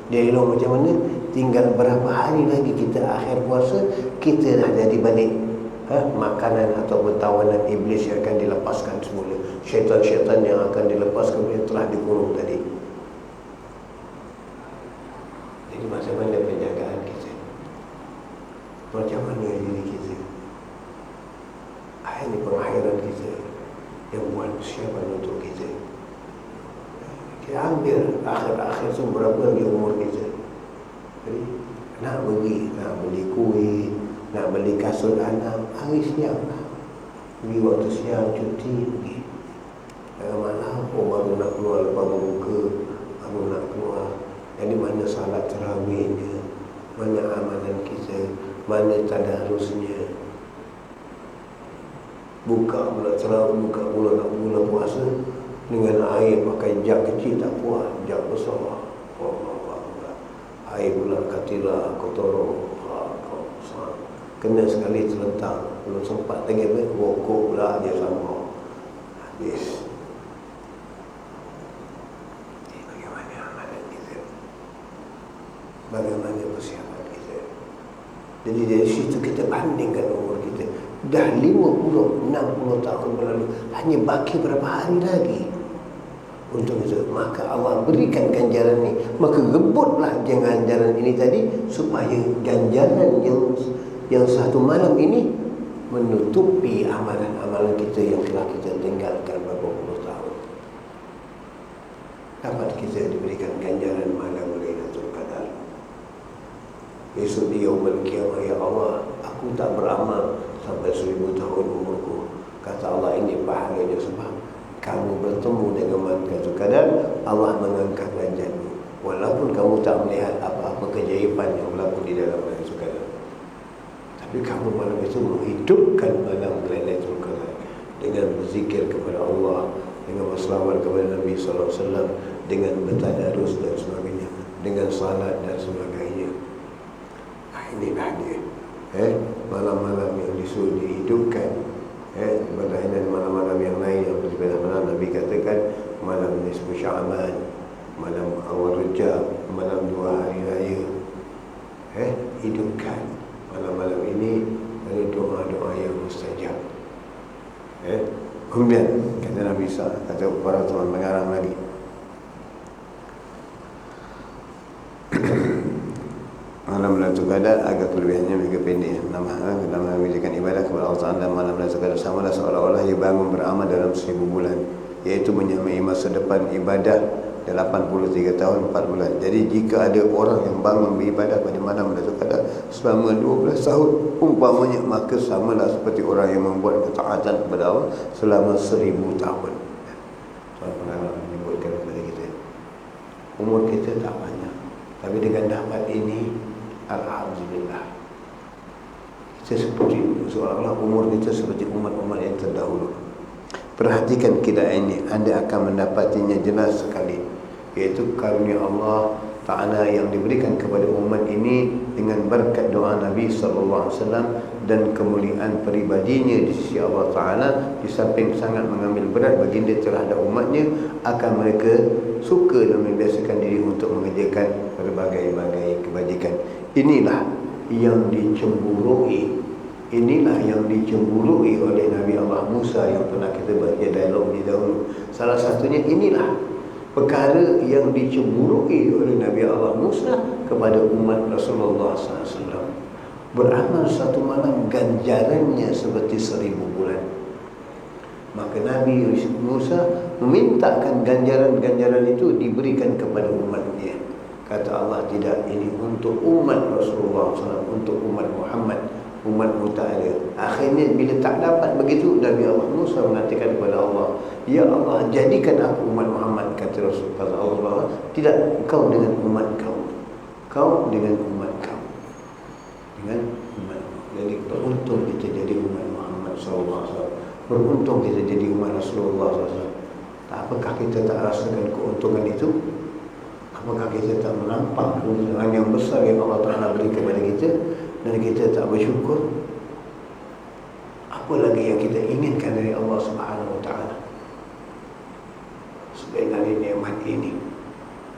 Dilelong macam mana? Tinggal berapa hari lagi kita akhir puasa, kita dah jadi balik makanan atau tawanan iblis yang akan dilepaskan semula. Syaitan-syaitan yang akan dilepaskan yang telah dikurung tadi. Jadi macam mana penjagaan kita? Macam mana diri kita? Ini pengakhiran kita yang buat persiapan untuk kita. ambil akhir-akhir tu berapa lagi umur kita. Jadi nak beli kuih, nak beli kasut anak, hari siang lah. Pergi waktu siang cuti pergi. Malam baru nak keluar, lepas berbuka baru nak keluar. Jadi mana salat tarawihnya, mana amalan kita, mana tadarusnya. Buka pula tarawih, buka pula nak mula puasa dengan air pakai jug kecil tak puas, jug besar. Air pula katilah, kotorong, kena sekali terlentang, belum sempat lagi rokok pula dia sama habis. Bagaimana amalan kita, bagaimana persiapan kita. Jadi dari situ kita bandingkan umur kita. Dah 50, 60 tahun berlalu, hanya baki berapa hari lagi untuk itu. Maka Allah berikan ganjaran ini. Maka rebutlah ganjaran ini tadi, supaya ganjaran yang satu malam ini menutupi amalan-amalan kita yang telah kita tinggalkan beberapa puluh tahun. Dapat kita diberikan ganjaran malam Lailatul Qadar. Besok di yaumul qiyamah, ya Allah, aku tak beramal sampai 1000 tahun umurku. Kata Allah, ini pahalanya sebab kamu bertemu dengan Lailatul Qadar, Allah mengangkat derajatmu. Walaupun kamu tak melihat apa-apa keajaiban yang berlaku di dalam Lailatul Qadar, tapi kamu malam itu menghidupkan malam Lailatul Qadar dengan berzikir kepada Allah, dengan berselawat kepada Nabi sallallahu alaihi wasallam, dengan bertadarus dan sebagainya, dengan salat dan sebagainya. Inilah dia. Malam-malam yang disuruh dihidupkan, berbanding malam-malam yang lain yang berbeda-beda. Nabi katakan malam nisfu Sya'ban, malam awal Rajab, malam 2 hari raya. Hidupkan malam-malam ini dari doa-doa yang mustajab. Kemudian kata Nabi SAW, kata para teman mengarang lagi, malam Lailatul Qadar agak kelebihannya mereka pendek. Dalam mengerjakan ibadah kepada Allah Ta'ala malam Lailatul Qadar samalah seolah-olah ia bangun beramal dalam 1000 bulan, iaitu menyamai masa depan ibadah 83 tahun 4 bulan. Jadi jika ada orang yang bangun beribadah pada malam Lailatul Qadar selama 12 tahun umpamanya, maka samalah seperti orang yang membuat ketaatan kepada Allah selama 1000 tahun. Soal pengalaman menyebutkan kepada kita, umur kita tak banyak, tapi dengan dapat ini, alhamdulillah. Kita seperti seolah-olah umur kita seperti umat-umat yang terdahulu. Perhatikan kira ini, anda akan mendapatinya jelas sekali, iaitu karunia Allah Ta'ala yang diberikan kepada umat ini dengan berkat doa Nabi SAW dan kemuliaan peribadinya di sisi Allah Ta'ala. Di samping sangat mengambil berat baginda terhadap umatnya, akan mereka suka dan membiasakan diri untuk mengerjakan berbagai-bagai kebajikan. Inilah yang dicemburui, inilah yang dicemburui oleh Nabi Allah Musa yang pernah kita baca dialog di dahulu. Salah satunya inilah perkara yang dicemburui oleh Nabi Allah Musa kepada umat Rasulullah SAW. Beramal satu malam ganjarannya seperti 1000 bulan. Maka Nabi Musa memintakan ganjaran-ganjaran itu diberikan kepada umatnya. Kata Allah, tidak, ini untuk umat Rasulullah SAW, untuk umat Muhammad, umat muta'ala. Akhirnya bila tak dapat begitu, Nabi Allah Musa mengatakan kepada Allah, ya Allah, jadikan aku umat Muhammad. Kata Rasulullah, tidak, kau dengan umat kau, kau dengan umat kau, dengan umat. Jadi beruntung kita jadi umat Muhammad SAW, beruntung kita jadi umat Rasulullah SAW. Apakah kita tak rasakan keuntungan itu? Apakah kita tak menampak keuntungan yang besar yang Allah Ta'ala beri kepada kita dan kita tak bersyukur? Apa lagi yang kita inginkan dari Allah Subhanahu Wa Ta'ala? Selain dari nikmat ini,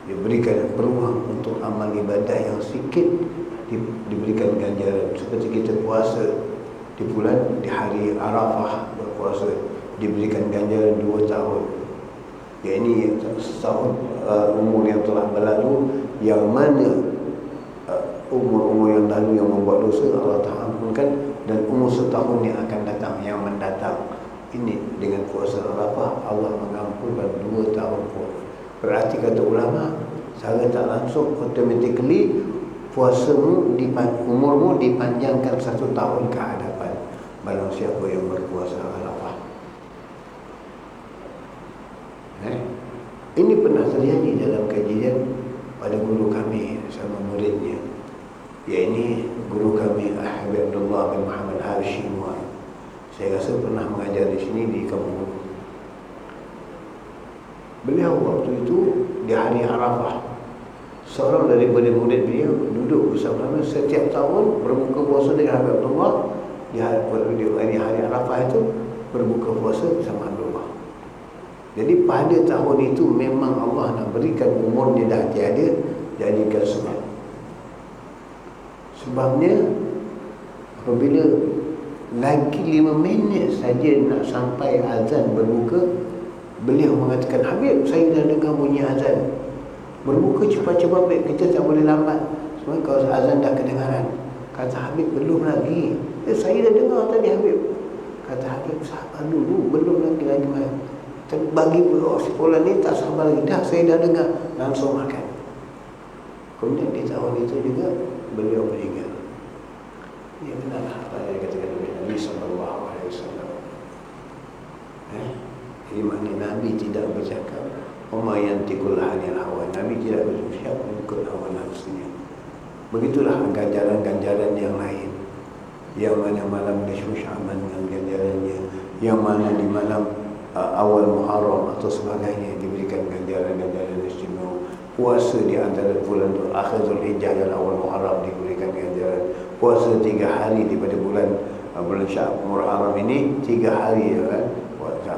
diberikan peluang untuk amal ibadah yang sikit, diberikan ganjaran. Seperti kita puasa di bulan, di hari Arafah berpuasa, diberikan ganjaran 2 tahun. Ya, ini setahun umur yang telah berlalu, yang mana umur-umur yang lalu yang membuat dosa Allah Ta'ala ampunkan, dan umur setahun yang akan datang, yang mendatang ini dengan puasa Arafah Allah mengampunkan 2 tahun pun. Berarti kata ulama, secara tak langsung automatically puasamu umurmu dipanjangkan 1 tahun ke hadapan barang siapa yang berpuasa Arafah. Ini pernah terjadi dalam kajian pada guru kami sama muridnya. Ya, ini guru kami Habib Abdullah bin Muhammad Al-Shimwan. Saya rasa pernah mengajar di sini di kampung. Beliau waktu itu di hari Arafah, seorang daripada murid beliau duduk bersama setiap tahun berbuka puasa dengan Habib Abdullah. Di hari Arafah itu berbuka puasa bersama Abdullah. Jadi pada tahun itu memang Allah nak berikan umurnya dah tiada, jadikan sebab. Sebabnya apabila lagi 5 minit saja nak sampai azan berbuka, beliau mengatakan, Habib, saya dah dengar bunyi azan. Berbuka cepat-cepat, Habib, kita tak boleh lambat. Sebab kalau azan dah kedengaran. Kata Habib, belum lagi. Saya dah dengar tadi, Habib. Kata Habib, sabar dulu, belum lagi mana. Bagi sekolah ni tak sabar lagi. Dah, saya dah dengar. Langsung makan. Kemudian di tahun itu juga beliau meninggal. Ini benar apa yang dikatakan oleh Nabi SAW. Jadi maknanya Nabi tidak bercakap Oma yantikul anil hawa. Nabi tidak berucap mengikut hawa nafsunya. Begitulah ganjaran-ganjaran yang lain. Yang mana malam nisfu Sya'ban dengan ganjarannya, yang mana di malam awal Muharram atau sebagainya diberikan ganjaran-ganjaran istimewa. Puasa di antara bulan akhir Zulhijjah dan awal Muharram diberikan ganjaran. Puasa 3 hari daripada bulan Muharram ini 3 hari,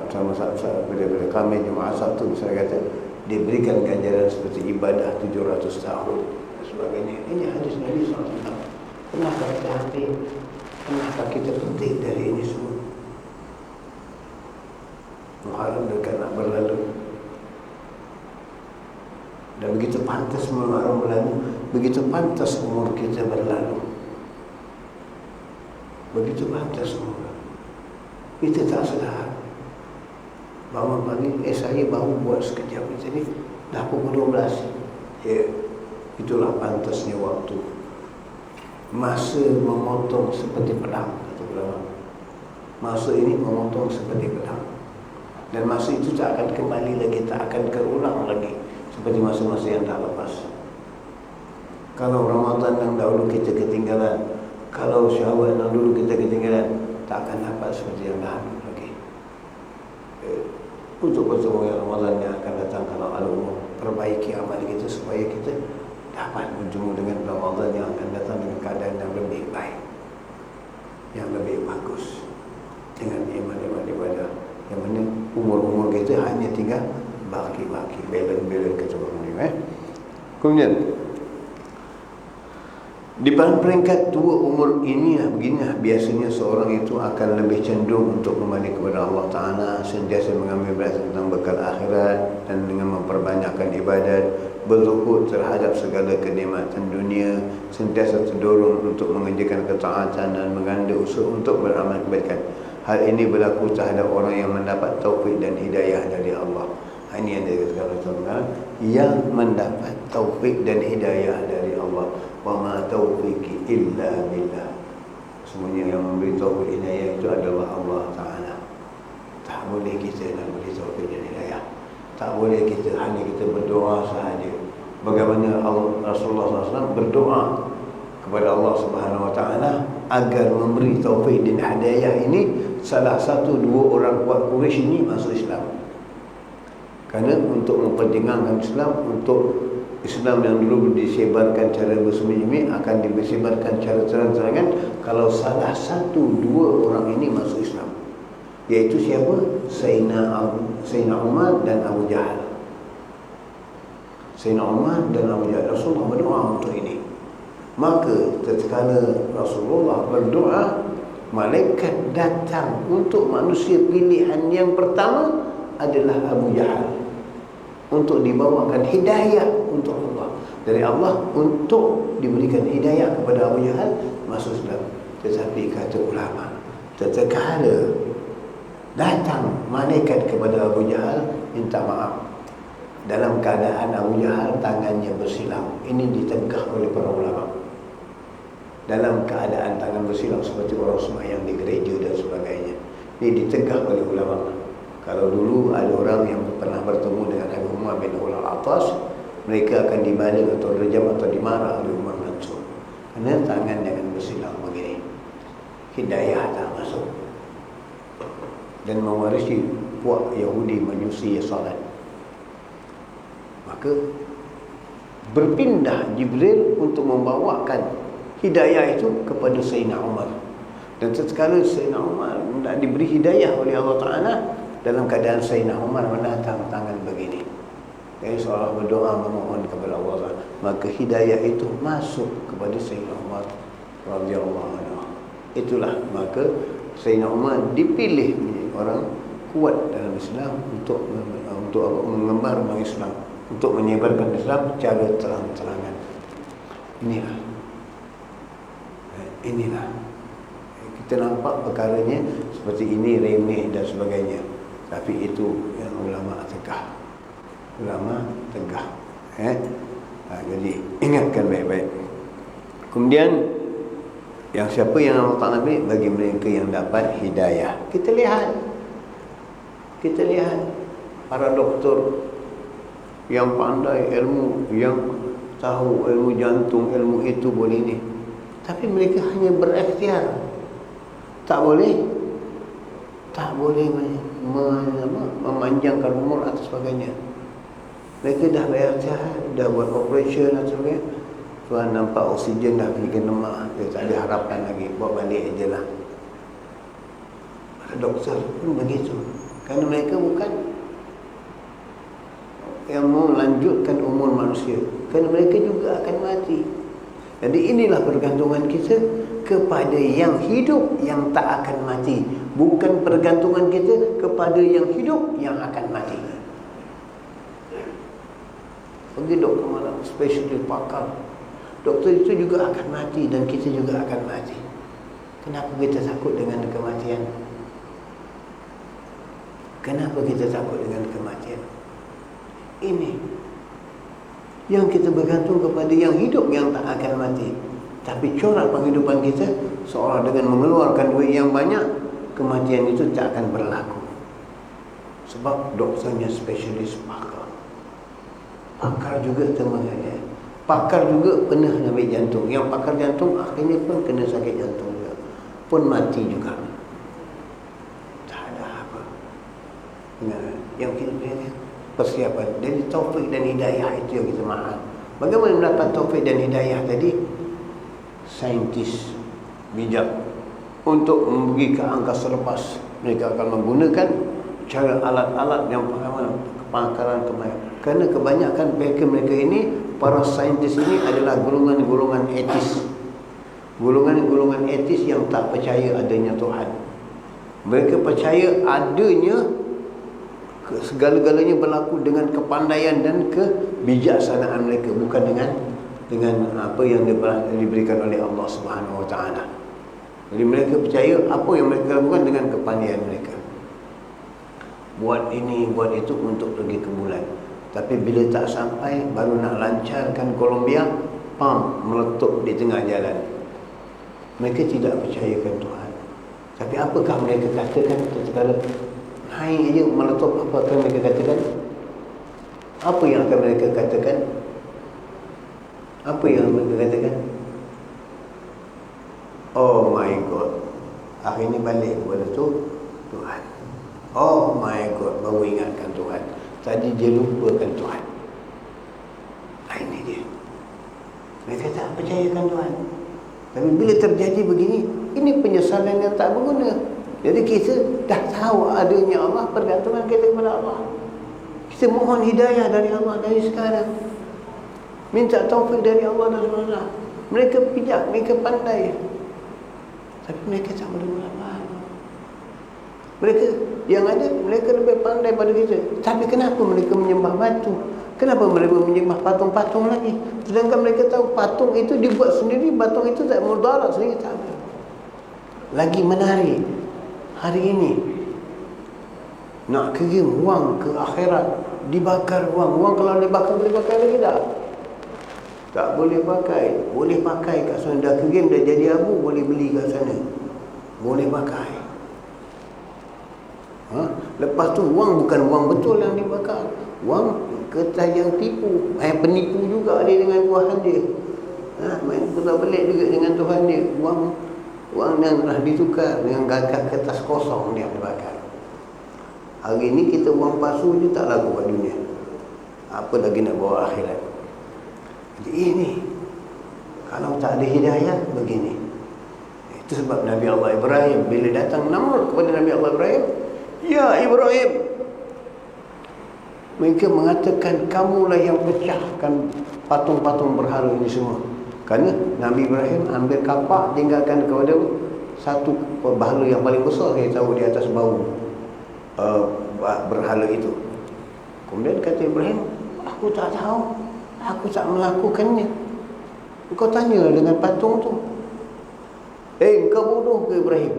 sama-sama pada Khamis, Jumaat, Sabtu saya kata diberikan ganjaran seperti ibadah 700 tahun dan sebagainya. Ini hadis Nabi SAW. Kenapa kita ambil? Kenapa kita petik dari ini semua? Muharram dekat nak berlalu. Dan begitu pantas Muharram berlalu, begitu pantas umur kita berlalu. Begitu pantas umur. Kita tak sedar. Bangun pagi, saya baru buat sekejap ni, dah pukul 12. Ya, itulah pantasnya waktu. Masa memotong seperti pedang, kata ulama. Masa ini memotong seperti pedang. Dan masa itu tak akan kembali lagi, tak akan terulang lagi seperti masa-masa yang tak lepas. Kalau Ramadan yang dahulu kita ketinggalan, kalau Syawal yang dulu kita ketinggalan, tak akan dapat seperti yang dah lagi. Untuk pertemuan Ramadan yang akan datang, kalau Allah perbaiki amal kita supaya kita dapat bertemu dengan Ramadan yang akan datang dengan keadaan yang lebih baik, yang lebih bagus, dengan ibadah-ibadah yang mana umur-umur kita hanya tinggal baki-baki, belen-belen keturun ni. Kemudian di peringkat 2 umur ini beginilah biasanya seorang itu akan lebih cenderung untuk kembali kepada Allah Ta'ala, sentiasa mengambil belajar tentang bekal akhirat dan dengan memperbanyakkan ibadat, berzuhud terhadap segala kenikmatan dunia, sentiasa terdorong untuk mengerjakan ketaatan dan mengganda usaha untuk beramal kebaikan. Hal ini berlaku terhadap orang yang mendapat taufik dan hidayah dari Allah. Ini yang dikatakan yang mendapat taufik dan hidayah dari Allah. Wa ma taufiqi illa billah. Semuanya yang memberi taufik hidayah itu adalah Allah Ta'ala. Tak boleh kita nak beri taufik dan hidayah. Tak boleh kita hanya kita berdoa sahaja. Bagaimana Rasulullah SAW berdoa kepada Allah Subhanahu Wa Ta'ala agar memberi taufik dan hidayah ini. Salah satu 2 orang kuat Quraisy ini masuk Islam. Kerana untuk memperdengarkan Islam, untuk Islam yang dulu disebarkan cara bersembunyi akan disebarkan cara terang-terangan kalau salah satu 2 orang ini masuk Islam. Iaitu siapa? Sayyidina Umar dan Abu Jahal. Sayyidina Umar dan Abu Jahal. Rasulullah berdoa untuk ini. Maka tatkala Rasulullah berdoa, malaikat datang untuk manusia pilihan yang pertama adalah Abu Jahal, untuk dibawakan hidayah untuk Allah dari Allah, untuk diberikan hidayah kepada Abu Jahal masuk Islam. Tetapi kata ulama, tatkala datang malaikat kepada Abu Jahal minta maaf, dalam keadaan Abu Jahal tangannya bersilang. Ini ditegah oleh para ulama. Dalam keadaan tangan bersilang seperti orang sembahyang di gereja dan sebagainya. Ini ditegah oleh ulama. Kalau dulu ada orang yang pernah bertemu dengan Abu Umar bin Al-Atas, mereka akan dibalik atau direjam atau dimarah oleh Umar Mansur. Kerana tangan dengan bersilang begini. Hidayah tak masuk. Dan mewarisi puak Yahudi Majusi salat. Maka berpindah Jibril untuk membawakan hidayah itu kepada Sayyidina Umar. Dan sesekali Sayyidina Umar tidak diberi hidayah oleh Allah Ta'ala, dalam keadaan Sayyidina Umar menatang tangan begini. Jadi seolah berdoa memohon kepada Allah Ta'ala. Maka hidayah itu masuk kepada Sayyidina Umar radhiyallahu anhu. Itulah maka Sayyidina Umar dipilih menjadi orang kuat dalam Islam untuk mengembar Islam, untuk menyebarkan Islam secara terang-terangan. Inilah kita nampak perkaranya seperti ini remeh dan sebagainya, tapi itu yang ulama tegah. Jadi ingatkan baik-baik. Kemudian yang siapa yang Allah Ta'ala beri bagi mereka yang dapat hidayah. Kita lihat para doktor yang pandai ilmu, yang tahu ilmu jantung, ilmu itu boleh ni, tapi mereka hanya berikhtiar. Tak boleh memanjangkan umur atau sebagainya. Mereka dah berikhtiar, dah buat operation atau sebagainya. Tuan nampak oksigen dah bikin lemah, dia tak ada harapan lagi, buat balik je lah. Para doktor pun begitu. Kerana mereka bukan yang melanjutkan umur manusia, kerana mereka juga akan mati. Jadi inilah pergantungan kita kepada yang hidup yang tak akan mati, bukan pergantungan kita kepada yang hidup yang akan mati. Pergi doktor malam, spesialis pakar, doktor itu juga akan mati dan kita juga akan mati. Kenapa kita takut dengan kematian? Kenapa kita takut dengan kematian? Ini yang kita bergantung kepada yang hidup yang tak akan mati. Tapi corak penghidupan kita seolah dengan mengeluarkan duit yang banyak, kematian itu tak akan berlaku. Sebab doktornya spesialis pakar. Pakar juga temannya. Pakar juga pernah ambil jantung. Yang pakar jantung akhirnya pun kena sakit jantung juga, pun mati juga. Tak ada apa. Yang kita punya persiapan. Jadi taufik dan hidayah itu yang kita mahal. Bagaimana mendapat taufik dan hidayah tadi? Saintis bijak untuk pergi ke angkasa lepas, mereka akan menggunakan cara alat-alat yang kepakaran kemahiran. Kerana kebanyakan mereka ini, para saintis ini adalah golongan-golongan etis. Golongan-golongan etis yang tak percaya adanya Tuhan. Mereka percaya adanya segala-galanya berlaku dengan kepandaian dan kebijaksanaan mereka, bukan dengan apa yang diberikan oleh Allah Subhanahu Wa Taala. Jadi mereka percaya apa yang mereka lakukan dengan kepandaian mereka. Buat ini, buat itu untuk pergi ke bulan. Tapi bila tak sampai, baru nak lancarkan Columbia, meletup di tengah jalan. Mereka tidak percayakan Tuhan. Tapi apakah mereka katakan ketika naik aja meletup, apa akan mereka katakan? Apa yang akan mereka katakan? Apa yang mereka katakan? Oh my God. Akhirnya balik kepada Tuhan. Oh my God, baru ingatkan Tuhan. Tadi dia lupakan Tuhan. Ini dia. Mereka tak percayakan Tuhan. Tapi bila terjadi begini, ini penyesalan yang tak berguna. Jadi kita dah tahu adanya Allah, pergantungan kita kepada Allah. Kita mohon hidayah dari Allah dari sekarang. Minta taufik dari Allah dan Allah. Mereka bijak, mereka pandai. Tapi mereka tak boleh melawan. Mereka yang ada, mereka lebih pandai pada kita. Tapi kenapa mereka menyembah batu? Kenapa mereka menyembah patung-patung lagi? Sedangkan mereka tahu patung itu dibuat sendiri, patung itu tak mudarat sendiri, tak ada. Lagi menarik, hari ini nak kirim wang ke akhirat dibakar wang. Wang kalau dibakar boleh pakai lagi tak? Tak boleh pakai. Boleh pakai kat sana. Dah kering, dah jadi abu, boleh beli kat sana. Boleh pakai. Lepas tu wang bukan wang betul yang dibakar. Wang kertas yang tipu. Penipu juga dia dengan Tuhan dia. Main putar belik juga dengan Tuhan dia. Wang yang telah ditukar dengan kertas kosong dia dibakar. Hari ni kita wang palsu je tak laku kat dunia. Apa lagi nak bawa akhirat? Jadi ini kalau tak ada hidayah begini. Itu sebab Nabi Allah Ibrahim bila datang Namrud kepada Nabi Allah Ibrahim, "Ya Ibrahim," mereka mengatakan, "Kamulah yang pecahkan patung-patung berhala ini semua." Kerana Nabi Ibrahim ambil kapak, tinggalkan kepada satu berhala yang paling besar saya tahu di atas bau berhala itu. Kemudian kata Ibrahim, "Aku tak tahu, aku tak melakukannya. Engkau tanya dengan patung tu." Engkau bodoh ke Ibrahim?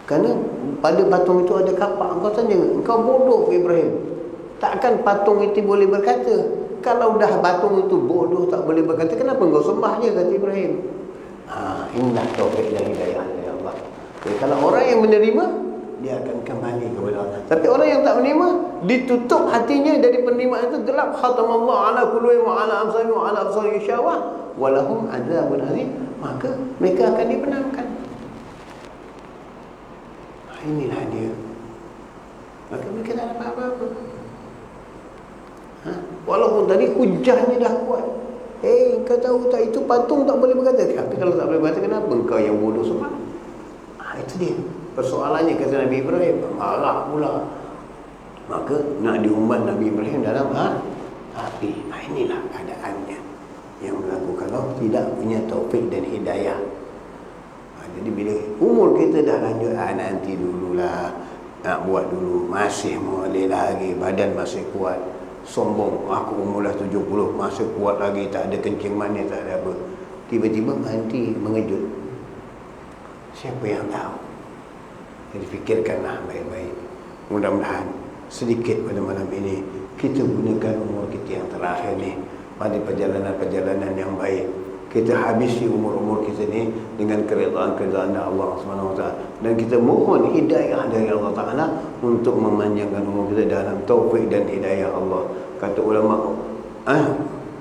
Kerana pada patung itu ada kapak. Engkau tanya, engkau bodoh ke Ibrahim? Takkan patung itu boleh berkata? Kalau dah patung itu bodoh tak boleh berkata, kenapa engkau sembah je, kata Ibrahim. Inilah taufik dan hidayah dari Allah. Jadi kalau orang yang menerima, dia akan kembali kepada Allah. Tapi orang yang tak menerima, ditutup hatinya dari penerimaan itu, gelap. Khatamallahu ala qulubi wa ala absarihim wa ala absarihim syawah wa lahum adzabun azim. Maka mereka akan dibenamkan. Inilah dia. Maka mereka tak dapat apa-apa. Walaupun tadi hujahnya dah kuat. Kau tahu tak, itu patung tak boleh berkata. Tapi kalau tak boleh berkata, kenapa engkau yang bodoh sembah? Itu dia persoalannya, kata Nabi Ibrahim. Marah pula. Maka nak diumbat Nabi Ibrahim dalam api. Inilah keadaannya yang berlaku kalau tidak punya taufik dan hidayah. Jadi bila umur kita dah lanjut, nanti dululah, nak buat dulu, masih boleh lagi, badan masih kuat. Sombong, aku umur dah 70, masih kuat lagi, tak ada kencing manis, tak ada apa. Tiba-tiba mati mengejut. Siapa yang tahu? Jadi fikirkanlah baik-baik. Mudah-mudahan sedikit pada malam ini kita gunakan umur kita yang terakhir ni pada perjalanan-perjalanan yang baik. Kita habisi umur-umur kita ni dengan keredaan-keredaan Allah SWT, dan kita mohon hidayah dari Allah Ta'ala untuk memanjangkan umur kita dalam taufik dan hidayah Allah. Kata ulama,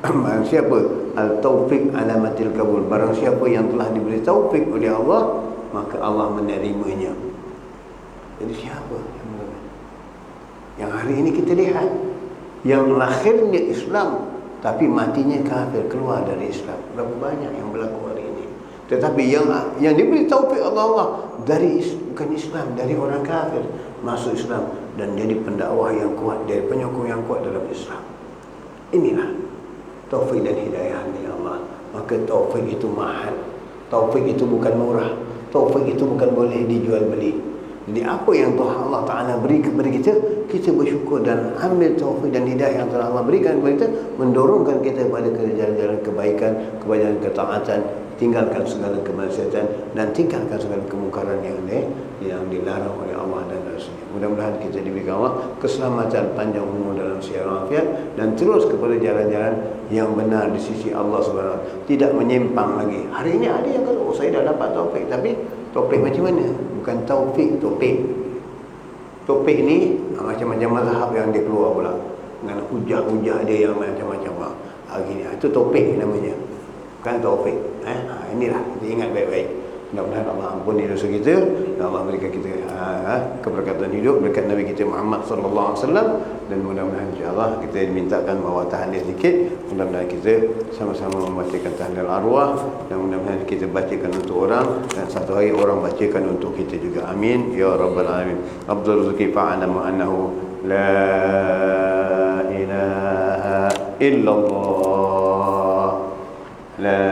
barang siapa al-taufik alamatil kabul, barang siapa yang telah diberi taufik oleh Allah, maka Allah menerimanya. Jadi siapa yang hari ini kita lihat, yang lahirnya Islam tapi matinya kafir, keluar dari Islam? Berapa banyak yang berlaku hari ini. Tetapi yang diberi taufik Allah dari bukan Islam, dari orang kafir masuk Islam dan jadi pendakwah yang kuat, dari penyokong yang kuat dalam Islam. Inilah taufik dan hidayah dari Allah. Maka taufik itu mahal. Taufik itu bukan murah. Taufik itu bukan boleh dijual beli. Jadi apa yang Tuhan Allah Ta'ala beri kepada kita, kita bersyukur dan ambil taufik dan hidayah yang telah Allah berikan kepada kita, mendorongkan kita pada jalan-jalan kebaikan, kepada ketaatan, tinggalkan segala kemaksiatan dan tinggalkan segala kemungkaran yang dilarang oleh Allah dan Rasulnya. Mudah-mudahan kita diberikan Allah keselamatan, panjang umur dalam siar afiat, dan terus kepada jalan-jalan yang benar di sisi Allah SWT, tidak menyimpang lagi. Hari ini ada yang kata, saya dah dapat taufik, tapi taufik macam mana? Bukan taufik, topik. Topik ni macam-macam mazhab yang dia keluar pula, dengan hujah-hujah dia yang macam-macam. Gini, itu topik namanya, bukan taufik. Inilah kita ingat baik-baik. Mudah-mudahan Allah ampuni dosa kita dan Allah berikan kita keberkatan hidup berkat Nabi kita Muhammad sallallahu alaihi wasallam, dan mudah-mudahan insya-Allah kita dimintakan bawa tahlil sedikit. Mudah-mudahan kita sama-sama membacakan tahlil arwah, dan mudah-mudahan kita bacakan untuk orang dan satu hari orang bacakan untuk kita juga. Amin ya rabbal alamin. Abdul Rizki fa'alamu annahu la ilaha illallah, la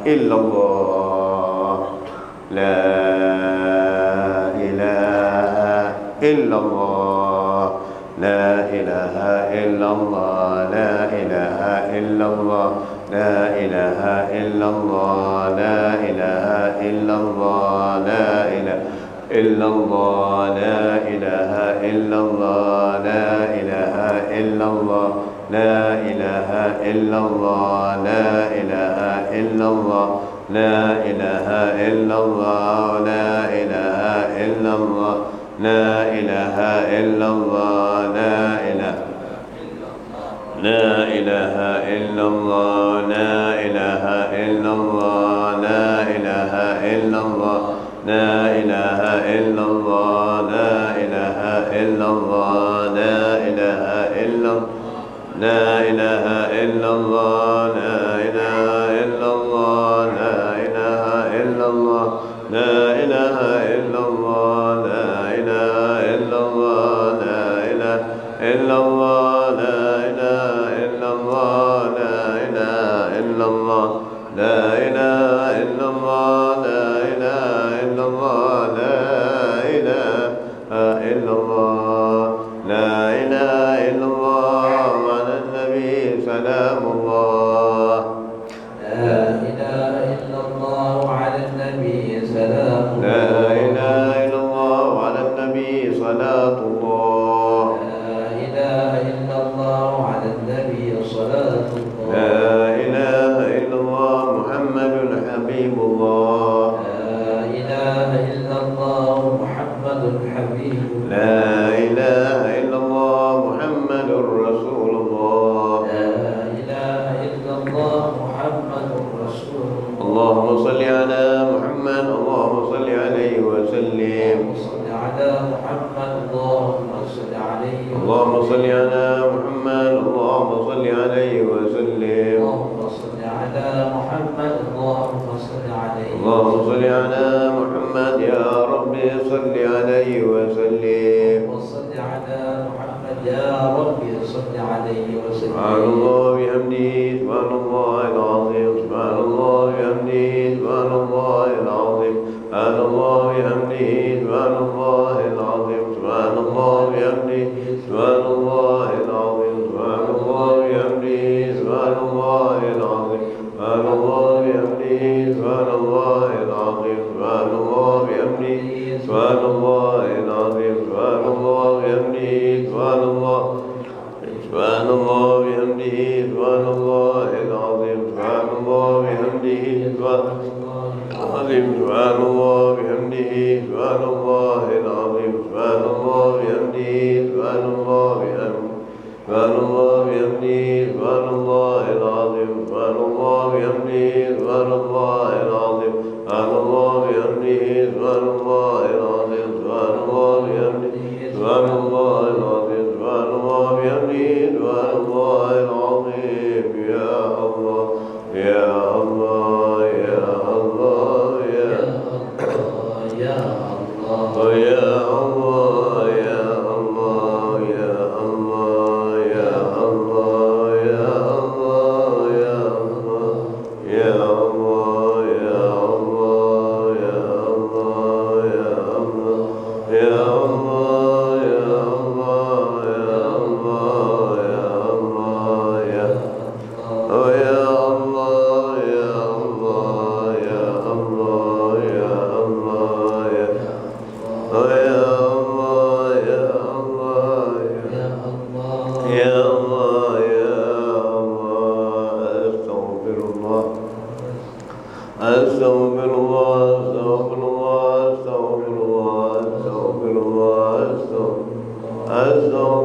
illallah, la ilaha illallah, la ilaha illallah, la ilaha illallah, la ilaha illallah, la ilaha illallah, la ilaha illallah, la إلا الله لا إله إلا الله لا إله إلا الله لا إله إلا الله لا إله إلا الله لا إله لا إله إلا الله لا إله إلا الله لا إله إلا الله لا إله إلا الله لا إله إلا الله لا إله إلا لا إله إلا الله لا إله إلا الله لا إله إلا الله لا إله إلا الله لا إله إلا الله لا إله إلا الله لا إله إلا الله لا إله إلا الله لا إله إلا الله لا إله إلا الله لا إله إلا الله لا إله إلا الله على النبي سلام الله لا إله إلا الله على النبي سلام لا الله إله إلا الله على النبي صلاة الله لا إله إلا الله على النبي صلاة الله لا إله إلا الله محمد حبيب الله لا إله إلا الله محمد حبيب الله لا إله إلا الله محمد رسول الله لا إله إلا الله محمد رسول الله اللهم صل على محمد اللهم صل عليه وسلم صل على محمد اللهم صل عليه اللهم صل على محمد اللهم صل عليه وسلم اللهم صل على محمد اللهم صل عليه اللهم صل على محمد يا رب صل عليه وسلم وصل على محمد يا رب صل عليه وسلم سبحان الله بحمده سبحان الله العظيم سبحان الله بحمده سبحان الله العظيم سبحان الله بحمده سبحان الله العظيم سبحان الله بحمده سبحان الله العظيم سبحان الله بحمده سبحان الله العظيم سبحان الله بحمده سبحان الله العظيم سبحان الله بحمده سبحان الله العظيم سبحان الله بحمده سبحان الله سبحان الله بحمده سبحان الله العظيم سبحان الله بحمده سبحان العظيم سبحان الله بحمده سبحان الله العظيم سبحان الله بحمده سبحان الله بحمده سبحان الله بحمده سبحان الله العظيم سبحان الله بحمده سبحان الله العظيم سبحان الله بحمده سبحان الله العظيم سبحان الله بحمده سبحان الله العظيم سبحان الله بحمده سبحان الله العظيم يا الله يا الله يا الله يا يا الله يا الله يا الله يا الله يا الله يا الله يا الله يا الله يا الله يا الله يا الله يا الله يا الله يا الله يا الله يا Oh ya Allah ya Allah ya Allah ya Allah ya Oh ya Allah ya Allah ya Ya Allah ya Allah Astaghfirullah Astaghfirullah Astaghfirullah Astaghfirullah Astaghfirullah Astaghfirullah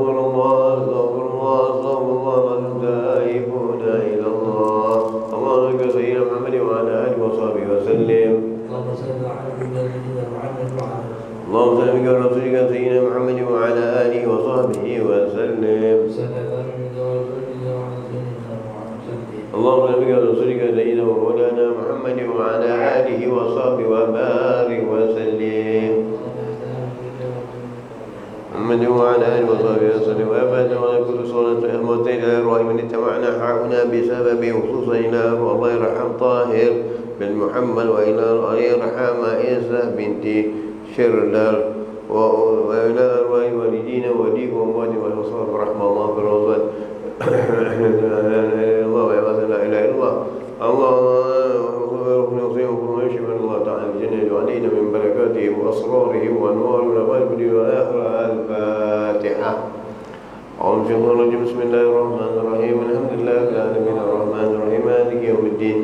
Astaghfirullah Astaghfirullah Astaghfirullah Taibun ila Allah Allahumma salli ala sayyidina Muhammad wa ala alihi wa sahbihi wa sallim اللهم صل على سيدنا محمد وعلى اللهم صل على رسولك سيدنا محمد وعلى آله وصحبه وسلم اللهم صل على رسولك سيدنا ومولانا محمد وعلى آله وصحبه وبارك وسلم محمد وعلى آله وصحبه وسلم وأبدا وعلى كل صلاة أموتين إلى أرواح من اتبعنا حاؤنا بسبب خصوصا إلى أرواح الله يرحم طاهر بن محمد وإلى يرحم عيسى بنت شردر وإلى أرواح والدينا وليك وأموات والأصحاب رحمة الله بالرضوان الله وعباد لا إله إلا الله اللهم نصيبكم ويشفى الله تعالى الجنة علينا من بركاته وأسراره وأنواره ونبارك وآخر الفاتحة أعوذ بالله من الشيطان الرجيم. بسم الله الرحمن الرحيم. الحمد لله رب العالمين الرحمن الرحيم مالك يوم الدين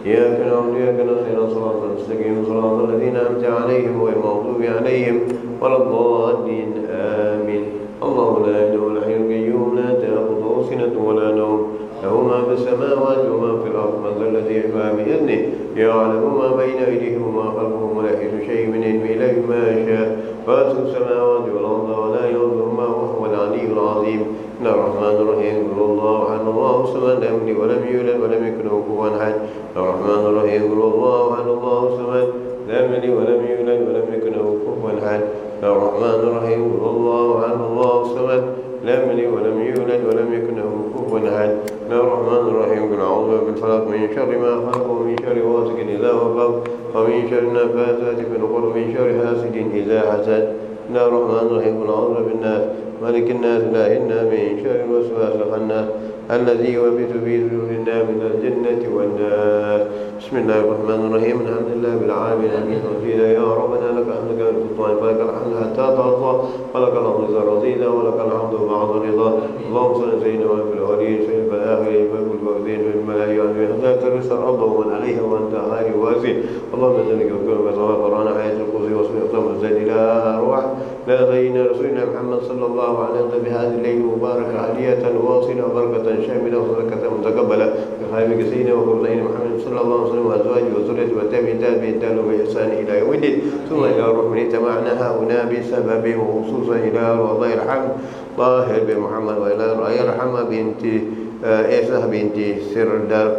إياك نعبد وإياك نستعين صراط المستقيم صراط الذين أنعمت عليهم غير المغضوب عليهم ولا الضالين آمين. الله لا إله إلا الحي القيوم لا تأخذه سنة ولا نوم له ما في السماوات وما في الأرض من ذا الذي يشفع بإذنه يعلم ما بين أيديهم وما خلفهم ولا يحيط شيء من علمه إلا بما شاء واسع السماوات والأرض ولا يؤذهما وهو العلي العظيم. بسم الله الرحمن الرحيم. قل الله أحد الله الصمد لم يلد ولم يولد ولم يكن له كفوا أحد. بسم الله الرحمن الرحيم. قل الله أحد الله الصمد لم يلد ولم يولد ولم يكن له كفوا أحد. بسم الله الرحمن الرحيم. قل الله أحد الله الصمد لم يلد ولم يولد ولم يكن له كفوا أحد. بسم الله الرحمن الرحيم. قل أعوذ برب الفلق من شر ما خلق ومن شر غاسق إذا وقب ومن شر النفاثات في العقد ومن شر حاسد إذا حسد. بسم الله الرحمن الرحيم. قل أعوذ برب الناس مالك الناس إله الناس من شر الوسواس الخناس الذي يوسوس في صدور الناس من الجنة والناس. بسم الله الرحمن الرحيم. الحمد لله رب العالمين آمين. وزيدا يا ربنا لك الحمد كما تطمئن فلك الحمد حتى ترضى ولك الحمد إذا رضيت ولك الحمد بعد الرضا. اللهم صل على سيدنا محمد في الأولين في الآخرين في الوالدين في الملائكة حتى ترث الأرض ومن عليها وأنت خير واسع. اللهم ذلك وكل ما سوى قرآن حياة القدس وصلى وسلم إلى أرواح لا سيدنا رسولنا محمد صلى الله عليه وسلم بهذه الليل المباركة عالية واصلة وبركة شاملة وبركة متقبلة بخير سيدنا وقرآن محمد صلى الله عليه وسلم وأزواجه وذريته والتابعين بإحسان بإحسان إلى يوم الدين. ثم إلى روح من اجتمعنا هنا بسبب وخصوصا إلى الله يرحم طاهر بن محمد وإلى يرحم بنت إيسا بنت سردار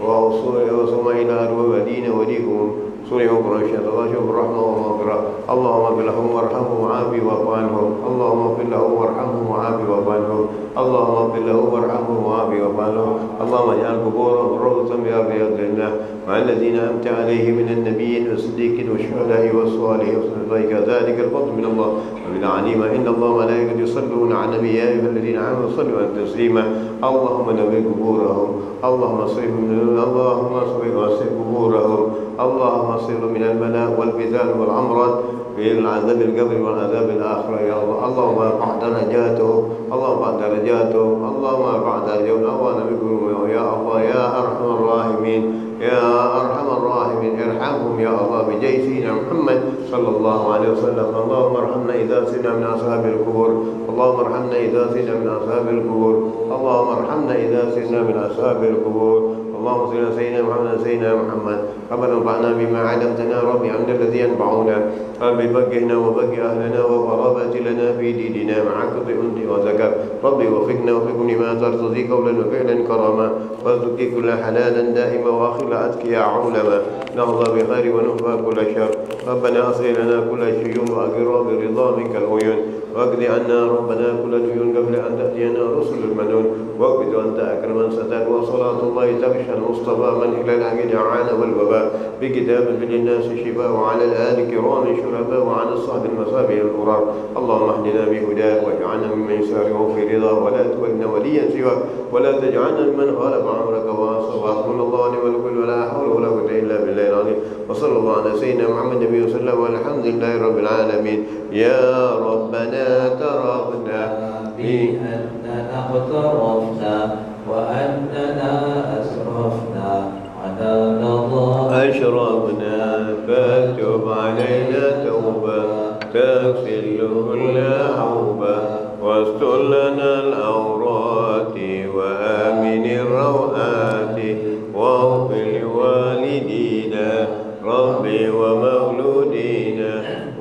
وثم إلى أرواح ودين وليهم سوري وقريش الله شوف الرحمة والمغفرة. اللهم اغفر لهم وارحمهم وعافهم واعف عنهم. اللهم اغفر لهم وارحمهم وعافهم واعف عنهم. اللهم اغفر لهم وارحمهم وعافهم واعف عنهم. اللهم اجعل قبورهم روضة من رياض الجنة مع الذين أنعمت عليهم من النبيين والصديقين والشهداء والصالحين وحسن ذلك الفضل من الله ومن عليم إن الله وملائكته يصلون على النبي يا أيها الذين آمنوا صلوا عليه تسليما. اللهم نور قبورهم. اللهم اصرفهم اللهم اصرف قبورهم. اللهم اصرفهم من البلاء والفتن والأمراض في العذاب القبر والعذاب الآخرة يا الله. اللهم ارفع درجاتهم. اللهم ارفع درجاتهم. اللهم ارفع درجاتهم. اللهم بكم يا الله يا أرحم الراحمين يا أرحم الراحمين. ارحمهم يا الله بجاه سيدنا محمد صلى الله عليه وسلم. اللهم ارحمنا إذا صرنا من أصحاب القبور. اللهم ارحمنا إذا صرنا من أصحاب القبور. اللهم ارحمنا إذا صرنا من أصحاب القبور. اللهم صل على سيدنا محمد. ربنا انفعنا بما علمتنا ربي عند الذي ينفعنا. ربي فقهنا وفقه أهلنا وقرابات لنا في ديننا مع كل أنت وزكاة. ربي وفقنا وفقني ما ترتضي قولا وفعلا كراما وارزقي كل حلالا دائما وآخر أتقيا علما نهضى بخير ونهفى كل شر. ربنا أصلح لنا كل شيء وأقر برضا منك العيون واقض عنا ربنا كل ديون قبل أن تأتينا رسل المنون واقبض أنت أكرم ستان وصلاة الله تغشى المصطفى من إلى العميد عانى والوباء بكتاب للناس شفاء وعلى الآل كرام شرفاء وعلى الصحب المصابيح القرار. اللهم اهدنا بهداك واجعلنا ممن يسارع في رضاك ولا تولنا وليا سواك ولا تجعلنا ممن خالف أمرك وعصى وحسبنا الله ونعم الوكيل ولا حول ولا قوة إلا بالله العظيم. وصلى الله على سيدنا محمد النبي وسلم والحمد لله رب العالمين. يا ربنا اعترفنا بأننا اقترفنا وأننا أسرفنا على قضاء أشرفنا فاكتب علينا توبة تغفر كل عوبة واستر لنا الأورات وآمن الروآت واغفر لوالدينا ربي ومولودينا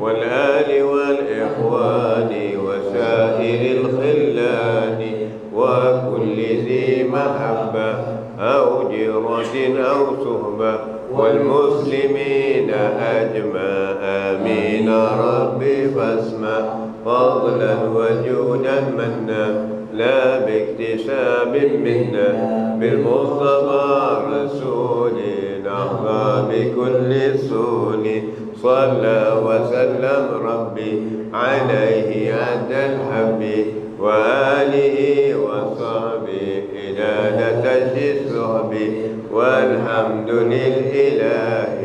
والآل والإخوان وسائر الخلان وكل ذي محبة أو جيرة أو صحبة والمسلمين أجمع آمين ربي فاسمع فضلا وجودا منا لا باكتساب منا بالمصطفى رسول نحظى بكل سول صلى وسلم ربي عليه عد الحب وآله وصحبه إلى نتج الصحب والحمد للإله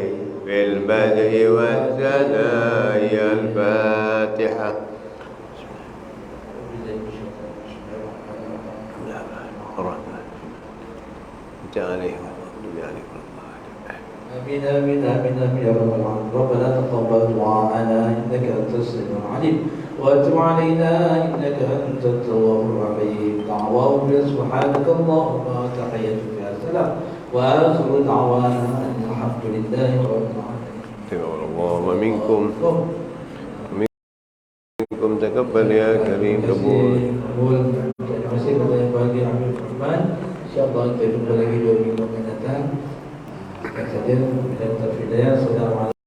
في البدء والثنايا. الفاتحة. عليه عليه آمين آمين آمين آمين يا رب العالمين. ربنا تقبل دعاءنا إنك أنت السميع العليم وتب علينا إنك أنت التواب الرحيم. دعواهم سبحانك اللهم وتحيتهم فيها السلام وآخر دعوانا أن الحمد لله رب العالمين. تقبل الله منكم تقبل يا كريم قبول. Terima kasih kepada yang bahagia Habib Rahman. InsyaAllah kita jumpa lagi 2 minggu akan datang. Akan saja. Assalamualaikum.